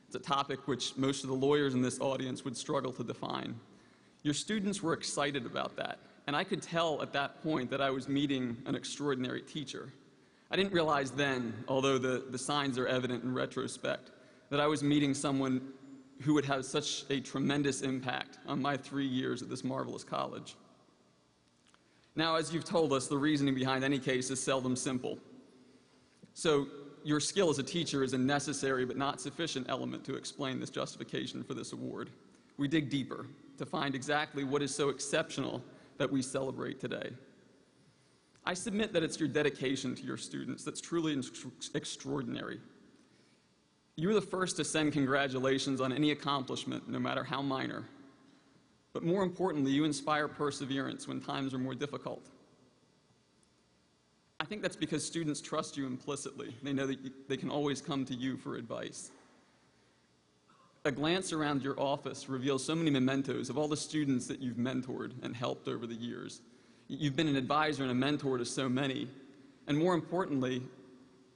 It's a topic which most of the lawyers in this audience would struggle to define. Your students were excited about that, and I could tell at that point that I was meeting an extraordinary teacher. I didn't realize then, although the signs are evident in retrospect, that I was meeting someone who would have such a tremendous impact on my 3 years at this marvelous college. Now, as you've told us, the reasoning behind any case is seldom simple. So your skill as a teacher is a necessary but not sufficient element to explain this justification for this award. We dig deeper to find exactly what is so exceptional that we celebrate today. I submit that it's your dedication to your students that's truly extraordinary. You're the first to send congratulations on any accomplishment, no matter how minor. But more importantly, you inspire perseverance when times are more difficult. I think that's because students trust you implicitly. They know that they can always come to you for advice. A glance around your office reveals so many mementos of all the students that you've mentored and helped over the years. You've been an advisor and a mentor to so many, and more importantly,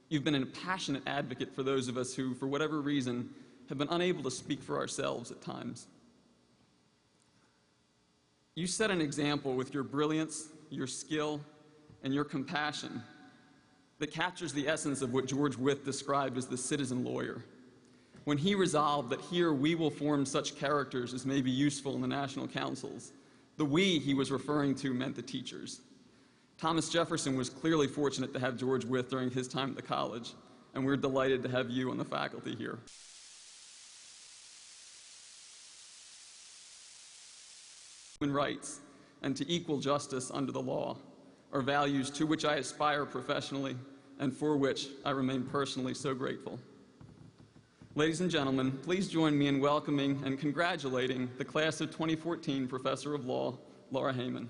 you've been a passionate advocate for those of us who, for whatever reason, have been unable to speak for ourselves at times. You set an example with your brilliance, your skill, and your compassion that captures the essence of what George Wythe described as the citizen lawyer. When he resolved that here we will form such characters as may be useful in the national councils, the we he was referring to meant the teachers. Thomas Jefferson was clearly fortunate to have George Wythe during his time at the college, and we're delighted to have you on the faculty here. Human rights and to equal justice under the law are values to which I aspire professionally and for which I remain personally so grateful. Ladies and gentlemen, please join me in welcoming and congratulating the class of 2014 Professor of Law, Laura Heyman.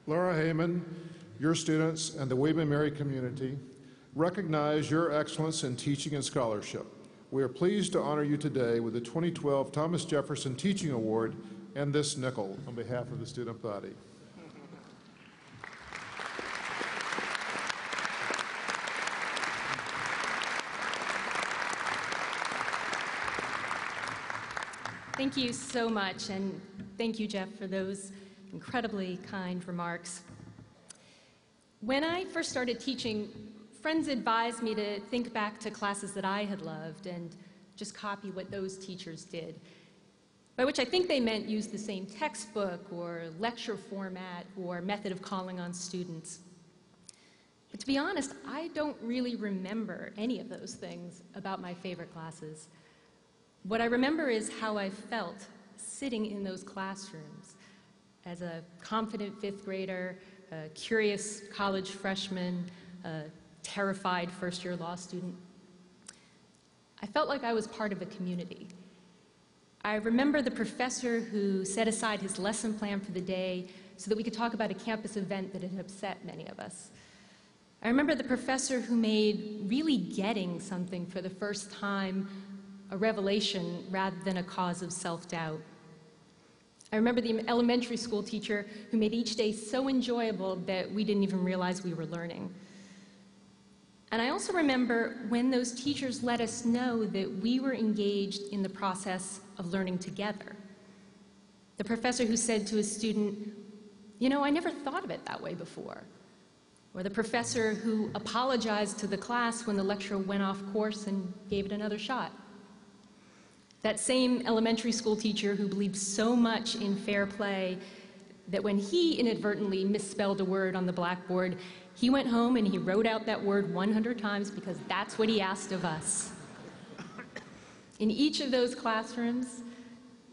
Laura Heyman, your students, and the William and Mary community recognize your excellence in teaching and scholarship. We are pleased to honor you today with the 2012 Thomas Jefferson Teaching Award and this nickel on behalf of the student body. Thank you so much, and thank you, Jeff, for those incredibly kind remarks. When I first started teaching, friends advised me to think back to classes that I had loved and just copy what those teachers did, by which I think they meant use the same textbook or lecture format or method of calling on students. But to be honest, I don't really remember any of those things about my favorite classes. What I remember is how I felt sitting in those classrooms as a confident fifth grader, a curious college freshman, a terrified first-year law student. I felt like I was part of a community. I remember the professor who set aside his lesson plan for the day so that we could talk about a campus event that had upset many of us. I remember the professor who made really getting something for the first time a revelation rather than a cause of self-doubt. I remember the elementary school teacher who made each day so enjoyable that we didn't even realize we were learning. And I also remember when those teachers let us know that we were engaged in the process of learning together. The professor who said to a student, "You know, I never thought of it that way before." Or the professor who apologized to the class when the lecturer went off course and gave it another shot. That same elementary school teacher who believed so much in fair play that when he inadvertently misspelled a word on the blackboard, he went home and he wrote out that word 100 times because that's what he asked of us. In each of those classrooms,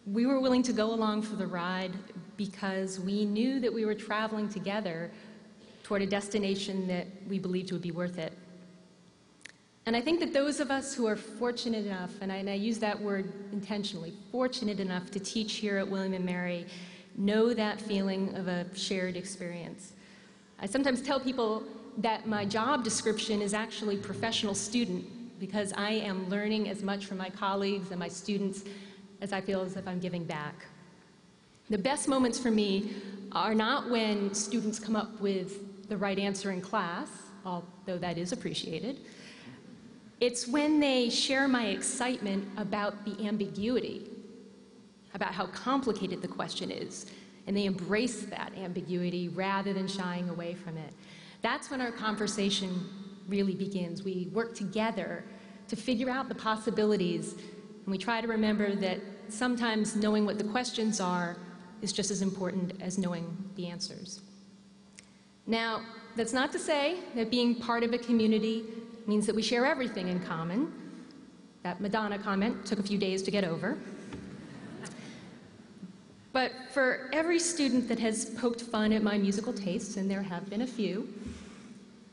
we were willing to go along for the ride because we knew that we were traveling together toward a destination that we believed would be worth it. And I think that those of us who are fortunate enough, and I use that word intentionally, fortunate enough to teach here at William & Mary, know that feeling of a shared experience. I sometimes tell people that my job description is actually professional student, because I am learning as much from my colleagues and my students as I feel as if I'm giving back. The best moments for me are not when students come up with the right answer in class, although that is appreciated. It's when they share my excitement about the ambiguity, about how complicated the question is, and they embrace that ambiguity rather than shying away from it. That's when our conversation really begins. We work together to figure out the possibilities, and we try to remember that sometimes knowing what the questions are is just as important as knowing the answers. Now, that's not to say that being part of a community means that we share everything in common. That Madonna comment took a few days to get over. But for every student that has poked fun at my musical tastes, and there have been a few,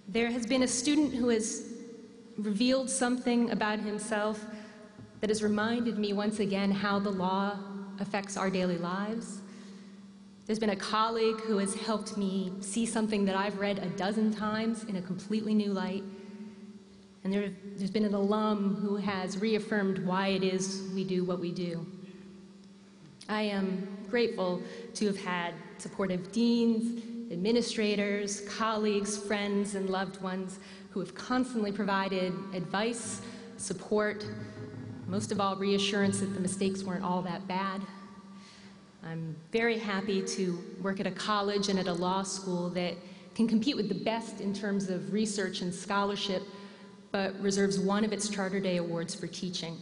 there has been a student who has revealed something about himself that has reminded me once again how the law affects our daily lives. There's been a colleague who has helped me see something that I've read a dozen times in a completely new light. And there's been an alum who has reaffirmed why it is we do what we do. I am grateful to have had supportive deans, administrators, colleagues, friends, and loved ones who have constantly provided advice, support, most of all, reassurance that the mistakes weren't all that bad. I'm very happy to work at a college and at a law school that can compete with the best in terms of research and scholarship, but reserves one of its Charter Day awards for teaching.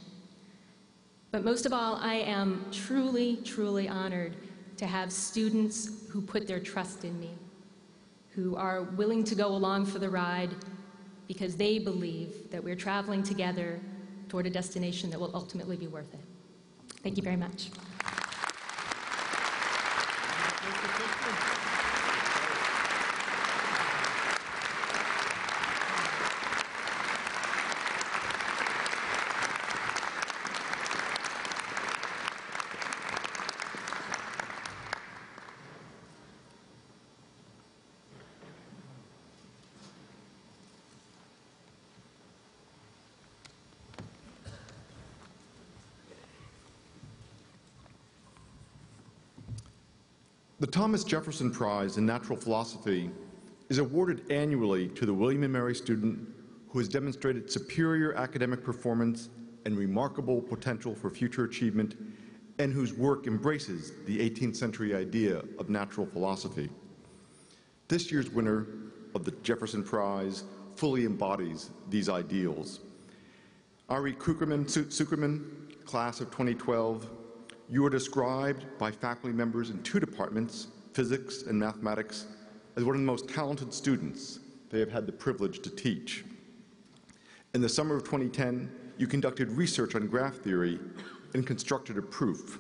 But most of all, I am truly, truly honored to have students who put their trust in me, who are willing to go along for the ride because they believe that we're traveling together toward a destination that will ultimately be worth it. Thank you very much. The Thomas Jefferson Prize in Natural Philosophy is awarded annually to the William & Mary student who has demonstrated superior academic performance and remarkable potential for future achievement, and whose work embraces the 18th century idea of natural philosophy. This year's winner of the Jefferson Prize fully embodies these ideals. Ari Sukerman, class of 2012, you are described by faculty members in two departments, physics and mathematics, as one of the most talented students they have had the privilege to teach. In the summer of 2010, you conducted research on graph theory and constructed a proof.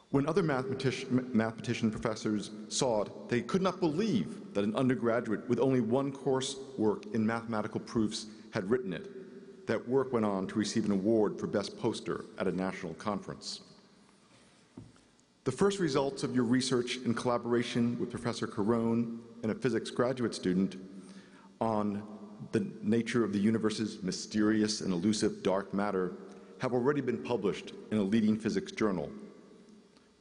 When other mathematician professors saw it, they could not believe that an undergraduate with only one coursework in mathematical proofs had written it. That work went on to receive an award for best poster at a national conference. The first results of your research in collaboration with Professor Carone and a physics graduate student on the nature of the universe's mysterious and elusive dark matter have already been published in a leading physics journal.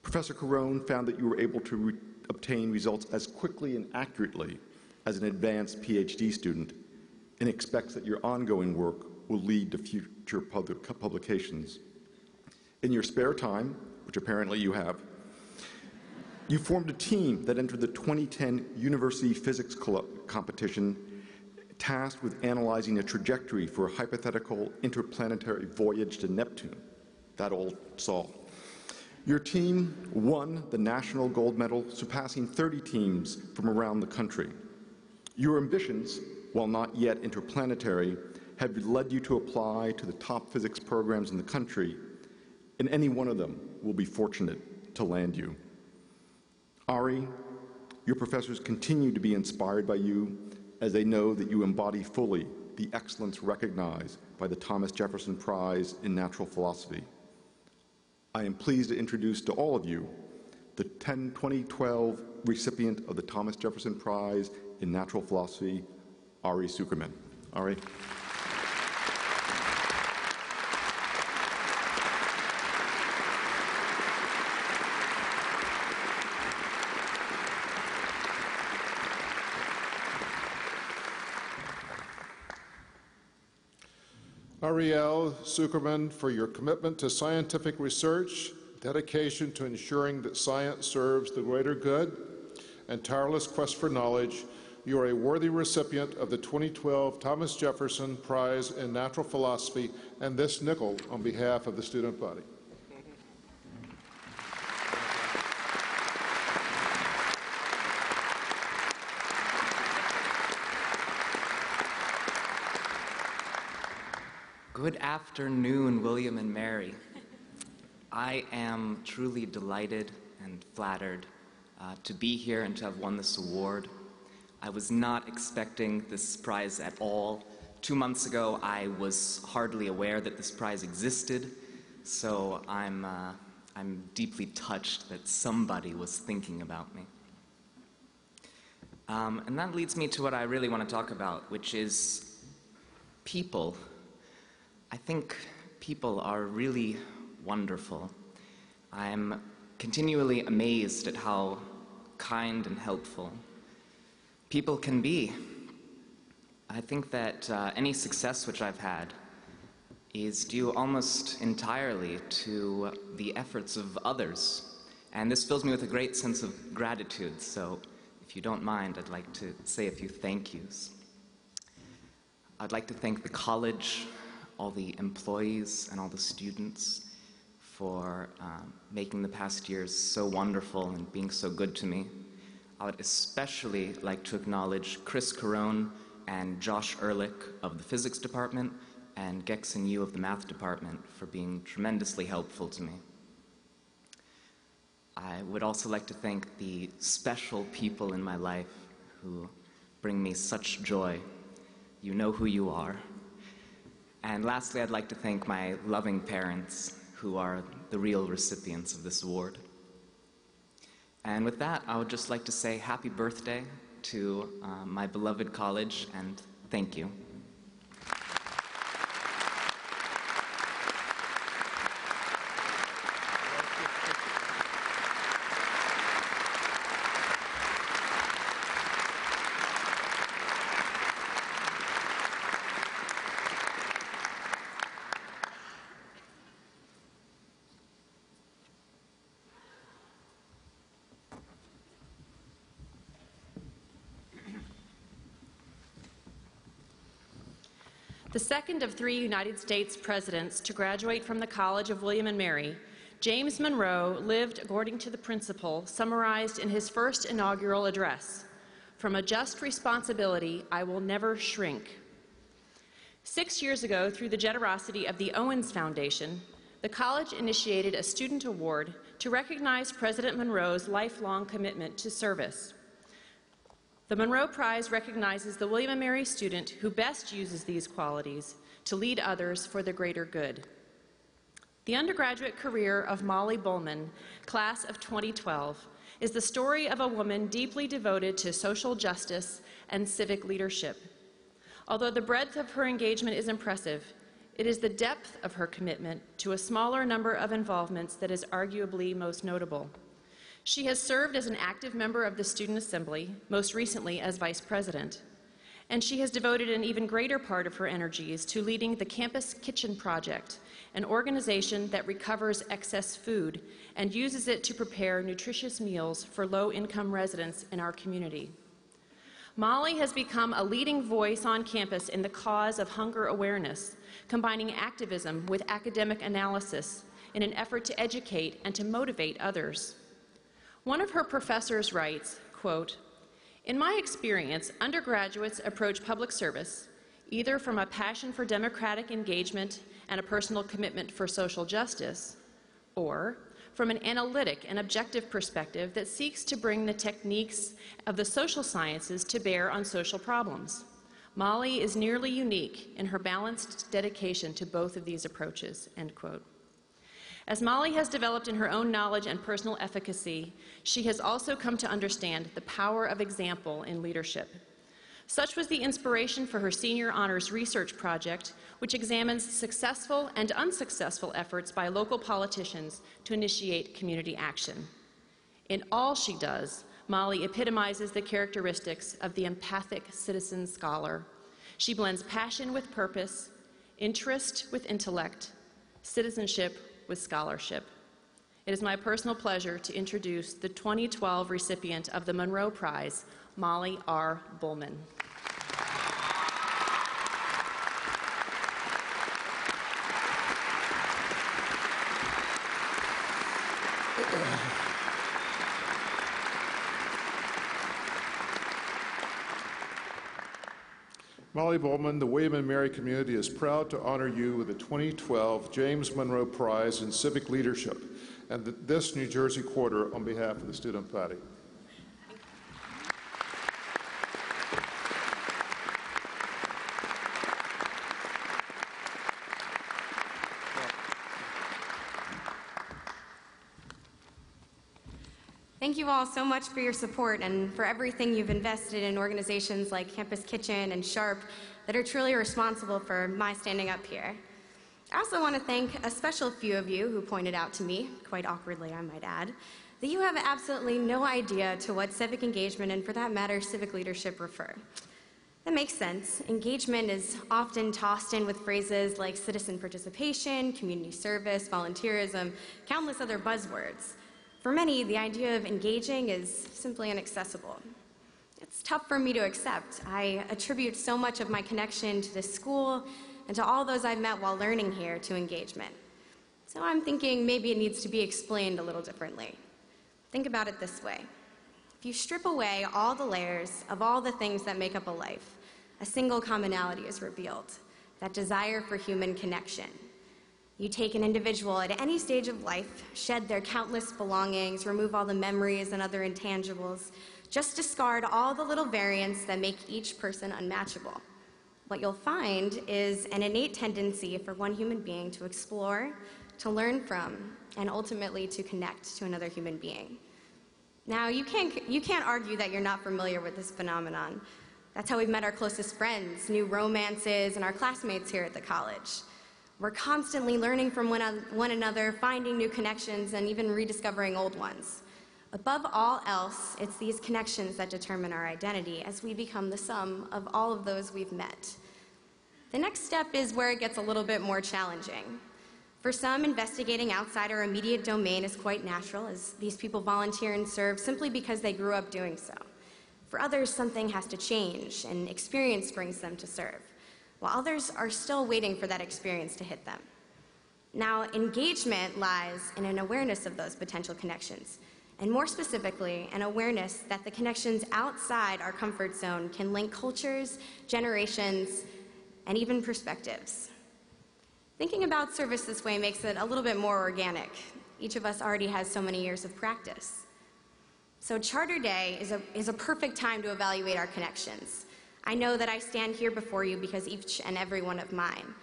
Professor Carone found that you were able to obtain results as quickly and accurately as an advanced PhD student, and expects that your ongoing work will lead to future publications. In your spare time, which apparently you have, you formed a team that entered the 2010 University Physics competition, tasked with analyzing a trajectory for a hypothetical interplanetary voyage to Neptune. That all saw. Your team won the national gold medal, surpassing 30 teams from around the country. Your ambitions, while not yet interplanetary, have led you to apply to the top physics programs in the country, and any one of them will be fortunate to land you. Ari, your professors continue to be inspired by you as they know that you embody fully the excellence recognized by the Thomas Jefferson Prize in Natural Philosophy. I am pleased to introduce to all of you the 2012 recipient of the Thomas Jefferson Prize in Natural Philosophy, Ari Zuckerman. Ari. Ariel Zuckerman, for your commitment to scientific research, dedication to ensuring that science serves the greater good, and tireless quest for knowledge, you are a worthy recipient of the 2012 Thomas Jefferson Prize in Natural Philosophy and this nickel on behalf of the student body. Good afternoon, William and Mary. I am truly delighted and flattered to be here and to have won this award. I was not expecting this prize at all. 2 months ago, I was hardly aware that this prize existed, so I'm deeply touched that somebody was thinking about me. And that leads me to what I really want to talk about, which is people. I think people are really wonderful. I'm continually amazed at how kind and helpful people can be. I think that any success which I've had is due almost entirely to the efforts of others. And this fills me with a great sense of gratitude. So if you don't mind, I'd like to say a few thank yous. I'd like to thank the college, all the employees and all the students for making the past years so wonderful and being so good to me. I would especially like to acknowledge Chris Carone and Josh Ehrlich of the physics department and Gexen Yu of the math department for being tremendously helpful to me. I would also like to thank the special people in my life who bring me such joy. You know who you are. And lastly, I'd like to thank my loving parents, who are the real recipients of this award. And with that, I would just like to say happy birthday to my beloved college, and thank you. The second of 3 United States presidents to graduate from the College of William and Mary, James Monroe lived according to the principle summarized in his first inaugural address: "From a just responsibility, I will never shrink." 6 years ago, through the generosity of the Owens Foundation, the college initiated a student award to recognize President Monroe's lifelong commitment to service. The Monroe Prize recognizes the William & Mary student who best uses these qualities to lead others for the greater good. The undergraduate career of Molly Bowman, class of 2012, is the story of a woman deeply devoted to social justice and civic leadership. Although the breadth of her engagement is impressive, it is the depth of her commitment to a smaller number of involvements that is arguably most notable. She has served as an active member of the Student Assembly, most recently as Vice President, and she has devoted an even greater part of her energies to leading the Campus Kitchen Project, an organization that recovers excess food and uses it to prepare nutritious meals for low-income residents in our community. Molly has become a leading voice on campus in the cause of hunger awareness, combining activism with academic analysis in an effort to educate and to motivate others. One of her professors writes, quote, "In my experience, undergraduates approach public service either from a passion for democratic engagement and a personal commitment for social justice, or from an analytic and objective perspective that seeks to bring the techniques of the social sciences to bear on social problems. Molly is nearly unique in her balanced dedication to both of these approaches," end quote. As Molly has developed in her own knowledge and personal efficacy, she has also come to understand the power of example in leadership. Such was the inspiration for her senior honors research project, which examines successful and unsuccessful efforts by local politicians to initiate community action. In all she does, Molly epitomizes the characteristics of the empathic citizen scholar. She blends passion with purpose, interest with intellect, citizenship with scholarship. It is my personal pleasure to introduce the 2012 recipient of the Monroe Prize, Molly R. Bullman. Molly Bullman, the William & Mary community is proud to honor you with the 2012 James Monroe Prize in Civic Leadership and this New Jersey quarter on behalf of the student body. Thank you all so much for your support and for everything you've invested in organizations like Campus Kitchen and SHARP that are truly responsible for my standing up here. I also want to thank a special few of you who pointed out to me, quite awkwardly I might add, that you have absolutely no idea to what civic engagement and, for that matter, civic leadership refer. That makes sense. Engagement is often tossed in with phrases like citizen participation, community service, volunteerism, countless other buzzwords. For many, the idea of engaging is simply inaccessible. It's tough for me to accept. I attribute so much of my connection to this school and to all those I've met while learning here to engagement. So I'm thinking maybe it needs to be explained a little differently. Think about it this way. If you strip away all the layers of all the things that make up a life, a single commonality is revealed, that desire for human connection. You take an individual at any stage of life, shed their countless belongings, remove all the memories and other intangibles, just discard all the little variants that make each person unmatchable. What you'll find is an innate tendency for one human being to explore, to learn from, and ultimately to connect to another human being. Now, you can't argue that you're not familiar with this phenomenon. That's how we've met our closest friends, new romances, and our classmates here at the college. We're constantly learning from one another, finding new connections, and even rediscovering old ones. Above all else, it's these connections that determine our identity as we become the sum of all of those we've met. The next step is where it gets a little bit more challenging. For some, investigating outside our immediate domain is quite natural, as these people volunteer and serve simply because they grew up doing so. For others, something has to change, and experience brings them to serve, while others are still waiting for that experience to hit them. Now, engagement lies in an awareness of those potential connections, and more specifically, an awareness that the connections outside our comfort zone can link cultures, generations, and even perspectives. Thinking about service this way makes it a little bit more organic. Each of us already has so many years of practice. So Charter Day is a perfect time to evaluate our connections. I know that I stand here before you because each and every one of mine,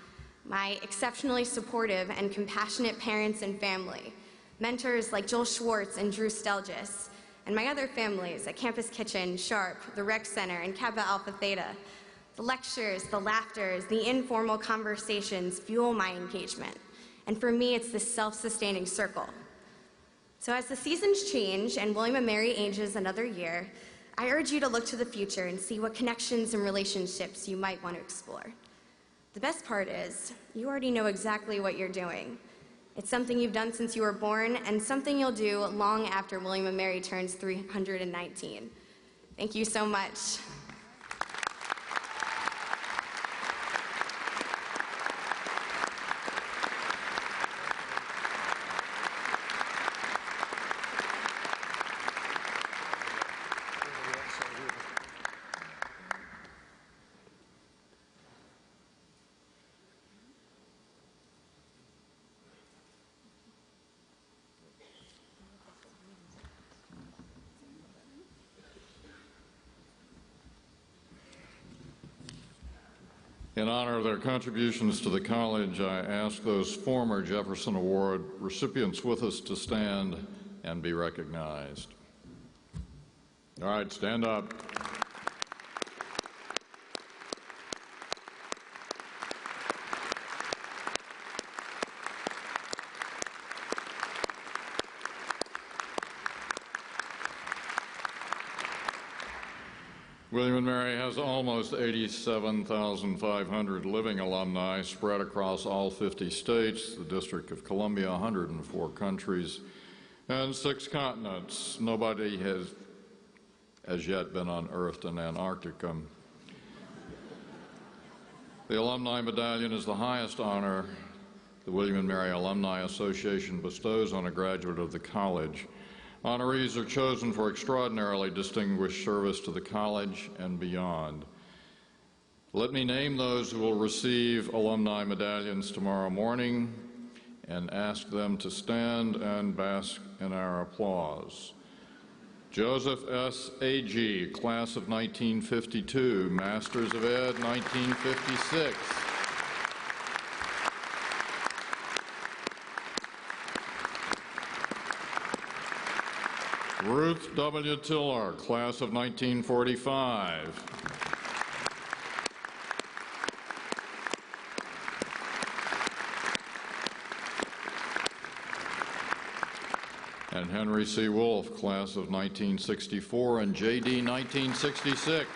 my exceptionally supportive and compassionate parents and family, mentors like Joel Schwartz and Drew Stelgis, and my other families at Campus Kitchen, SHARP, the Rec Center, and Kappa Alpha Theta. The lectures, the laughters, the informal conversations fuel my engagement. And for me, it's this self-sustaining circle. So as the seasons change and William & Mary ages another year, I urge you to look to the future and see what connections and relationships you might want to explore. The best part is, you already know exactly what you're doing. It's something you've done since you were born and something you'll do long after William & Mary turns 319. Thank you so much. In honor of their contributions to the college, I ask those former Jefferson Award recipients with us to stand and be recognized. All right, stand up. William & Mary has almost 87,500 living alumni spread across all 50 states, the District of Columbia, 104 countries, and 6 continents. Nobody has as yet been unearthed in Antarctica. The Alumni Medallion is the highest honor the William & Mary Alumni Association bestows on a graduate of the college. Honorees are chosen for extraordinarily distinguished service to the college and beyond. Let me name those who will receive alumni medallions tomorrow morning and ask them to stand and bask in our applause. Joseph S. Agee, class of 1952, Masters of Ed, 1956. Ruth W. Tiller, class of 1945. And Henry C. Wolfe, class of 1964, and J.D. 1966.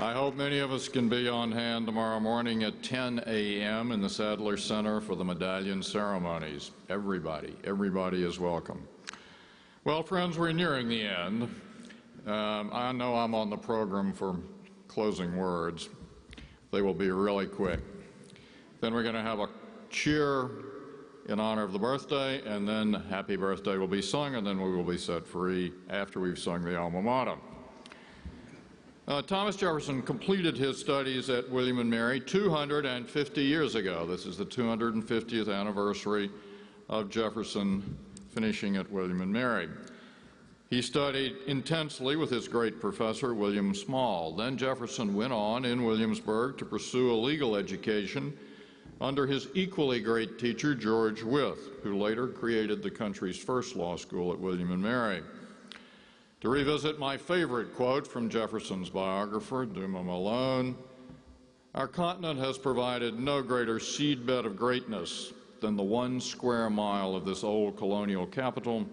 I hope many of us can be on hand tomorrow morning at 10 a.m. in the Sadler Center for the medallion ceremonies. Everybody is welcome. Well, friends, we're nearing the end. I know I'm on the program for closing words. They will be really quick. Then we're going to have a cheer in honor of the birthday, and then happy birthday will be sung, and then we will be set free after we've sung the alma mater. Thomas Jefferson completed his studies at William & Mary 250 years ago. This is the 250th anniversary of Jefferson finishing at William & Mary. He studied intensely with his great professor, William Small. Then Jefferson went on in Williamsburg to pursue a legal education under his equally great teacher, George Wythe, who later created the country's first law school at William & Mary. To revisit my favorite quote from Jefferson's biographer, Duma Malone, our continent has provided no greater seedbed of greatness than the 1 square mile of this old colonial capital,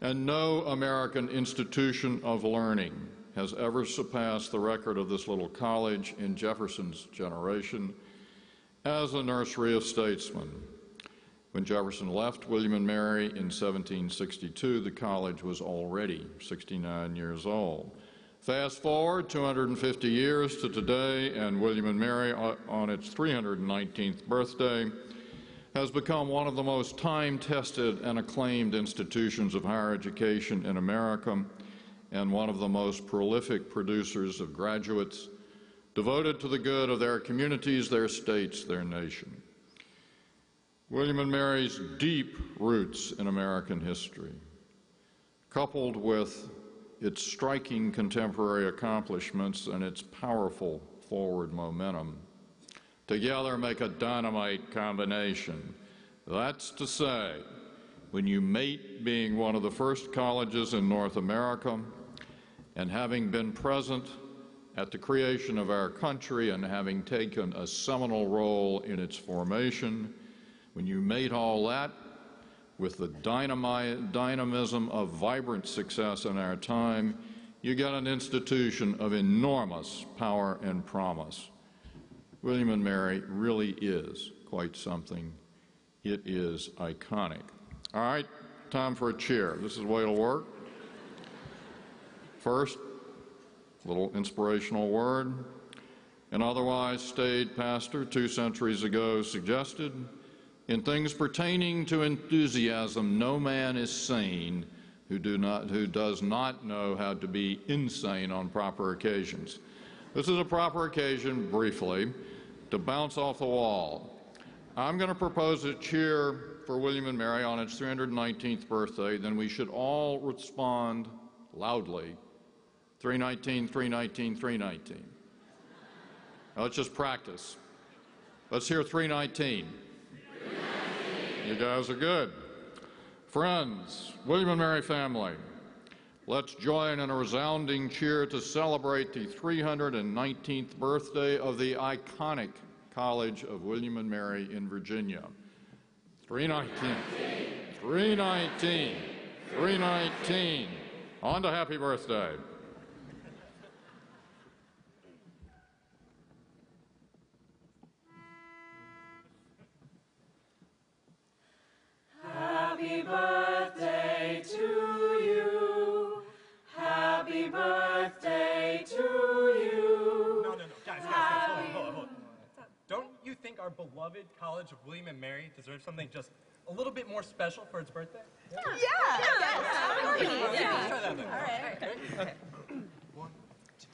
and no American institution of learning has ever surpassed the record of this little college in Jefferson's generation as a nursery of statesmen. When Jefferson left William & Mary in 1762, the college was already 69 years old. Fast forward 250 years to today, and William & Mary, on its 319th birthday, has become one of the most time-tested and acclaimed institutions of higher education in America, and one of the most prolific producers of graduates devoted to the good of their communities, their states, their nation. William & Mary's deep roots in American history, coupled with its striking contemporary accomplishments and its powerful forward momentum, together make a dynamite combination. That's to say, when you mate being one of the first colleges in North America and having been present at the creation of our country and having taken a seminal role in its formation, when you mate all that with the dynamism of vibrant success in our time, you get an institution of enormous power and promise. William & Mary really is quite something. It is iconic. All right, time for a cheer. This is the way it'll work. First, a little inspirational word. An otherwise staid pastor 2 centuries ago suggested, in things pertaining to enthusiasm, no man is sane who does not know how to be insane on proper occasions. This is a proper occasion, briefly, to bounce off the wall. I'm going to propose a cheer for William and Mary on its 319th birthday, then we should all respond loudly, 319, 319, 319. Now let's just practice. Let's hear 319. 319. You guys are good. Friends, William and Mary family, let's join in a resounding cheer to celebrate the 319th birthday of the iconic College of William and Mary in Virginia. 319, 319, 319. On to happy birthday. Happy birthday to you. Happy birthday to you. No, guys, hold on. Don't you think our beloved College of William and Mary deserves something just a little bit more special for its birthday? Yeah. Let's try that then. All right. Okay. 1, 2.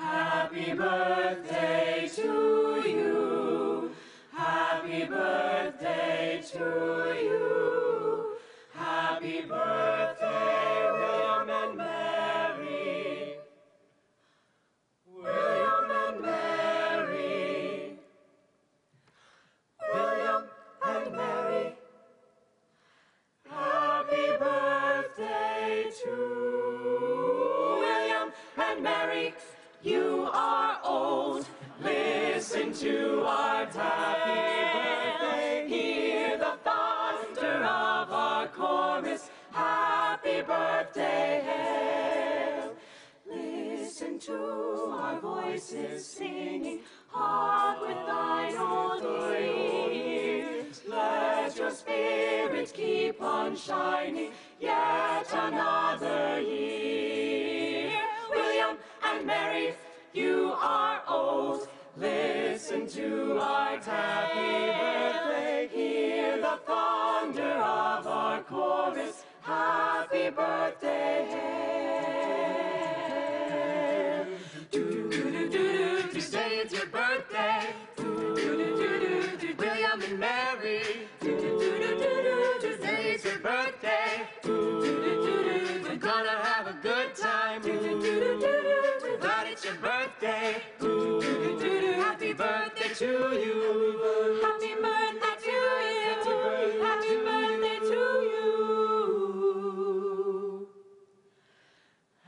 Happy birthday to you. Happy birthday to you. Happy birthday, William and Mary. William and Mary. William and Mary. Happy birthday to William and Mary. You are old. Listen to our happy birthday. Hear the thunder of our chorus. Happy birthday, hail. Listen to our voices singing. Hark with thine old ears. Let your spirit keep on shining. Yet another year. William and Mary, you are old. Listen to our happy birthday. Hear the thunder of our chorus. Happy birthday, hail. Do-do-do-do-do. Today is your birthday. Do-do-do-do-do. William and Mary. Do-do-do-do-do. Today is your birthday. Do-do-do-do-do. We're gonna have a good time. Do-do-do-do-do. Glad it's your birthday. Happy birthday to you. Happy birthday to you. Happy birthday to you.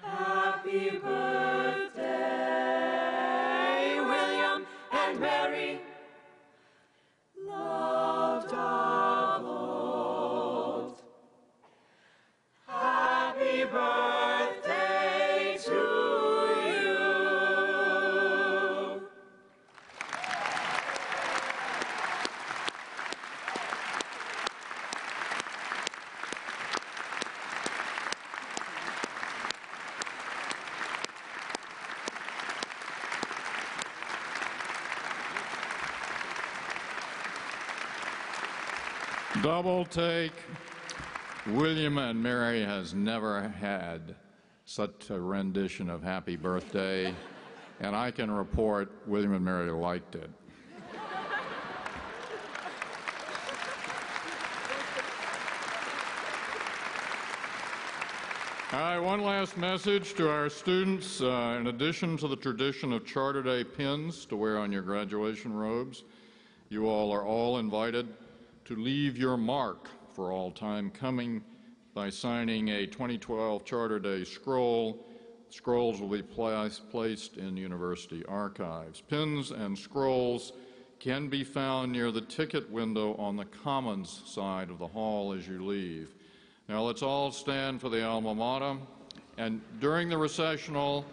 Happy birthday, William and Mary, loved of old. Happy birthday to you. Double take. William and Mary has never had such a rendition of Happy Birthday, and I can report William and Mary liked it. All right, one last message to our students. In addition to the tradition of Charter Day pins to wear on your graduation robes, you all are all invited to leave your mark for all time coming by signing a 2012 Charter Day scroll. Scrolls will be placed in university archives. Pins and scrolls can be found near the ticket window on the Commons side of the hall as you leave. Now let's all stand for the alma mater. And during the recessional,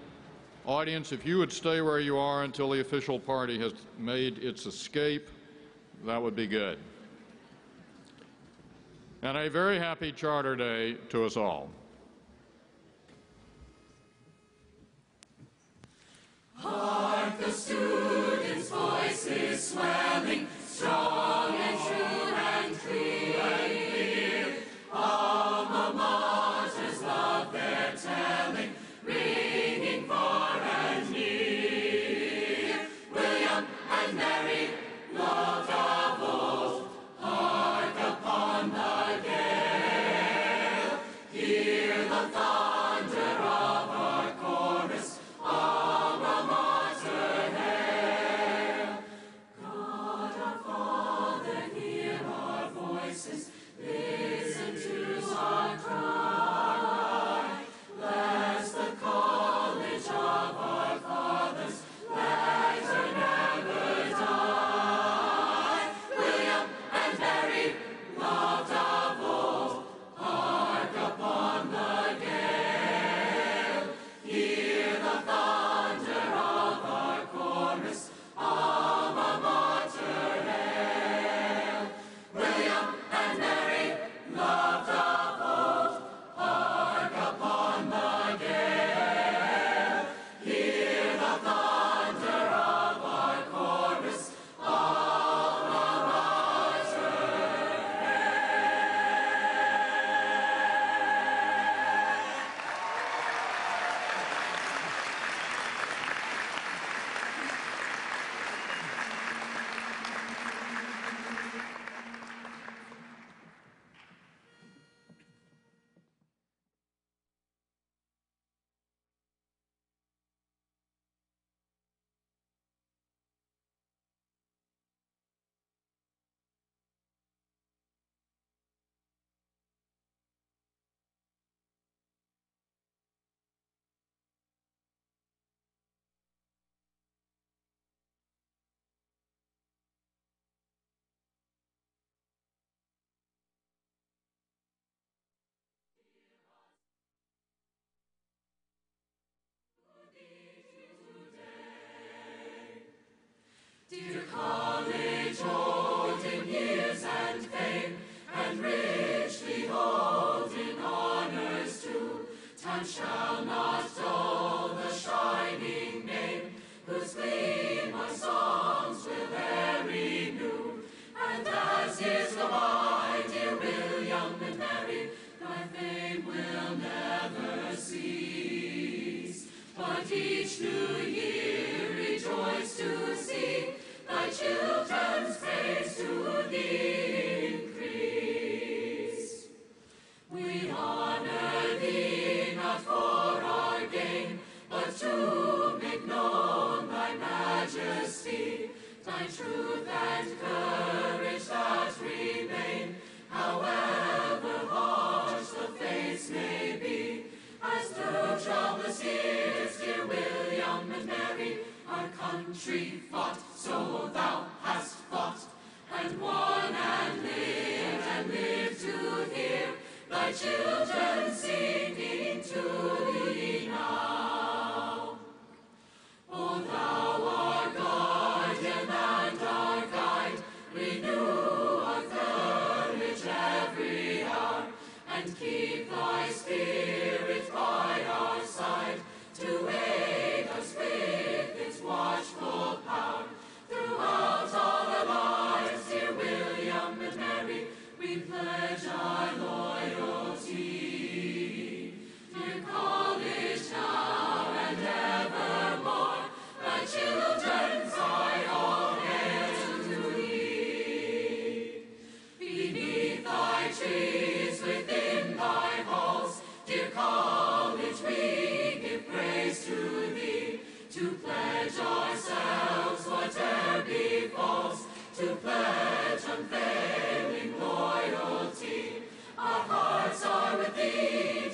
audience, if you would stay where you are until the official party has made its escape, that would be good. And a very happy Charter Day to us all. Hark the students' voices swelling, strong and true and clear. Alma maters love their telling, ringing far and near. William and Mary, loved of old, hark upon each new year rejoice to see thy children's praise to thee increase. We honor thee not for our gain, but to make known thy majesty, thy truth and courage that remain, however harsh the fates may be. As through troublous years, dear William and Mary, our country fought, so thou hast fought, and won and lived to hear thy children singing to thee now. O thou our guardian and our guide, renew our courage every hour, and keep thy spirit by our side, to aid us with its watchful power. Throughout all our lives, dear William and Mary, we pledge our loyalty. Dear college now and evermore, thy children's eye all hail to thee. Beneath thy trees, within thy halls, dear college, we give praise to thee, to pledge ourselves whate'er befalls, to pledge unfailing loyalty. Our hearts are with thee,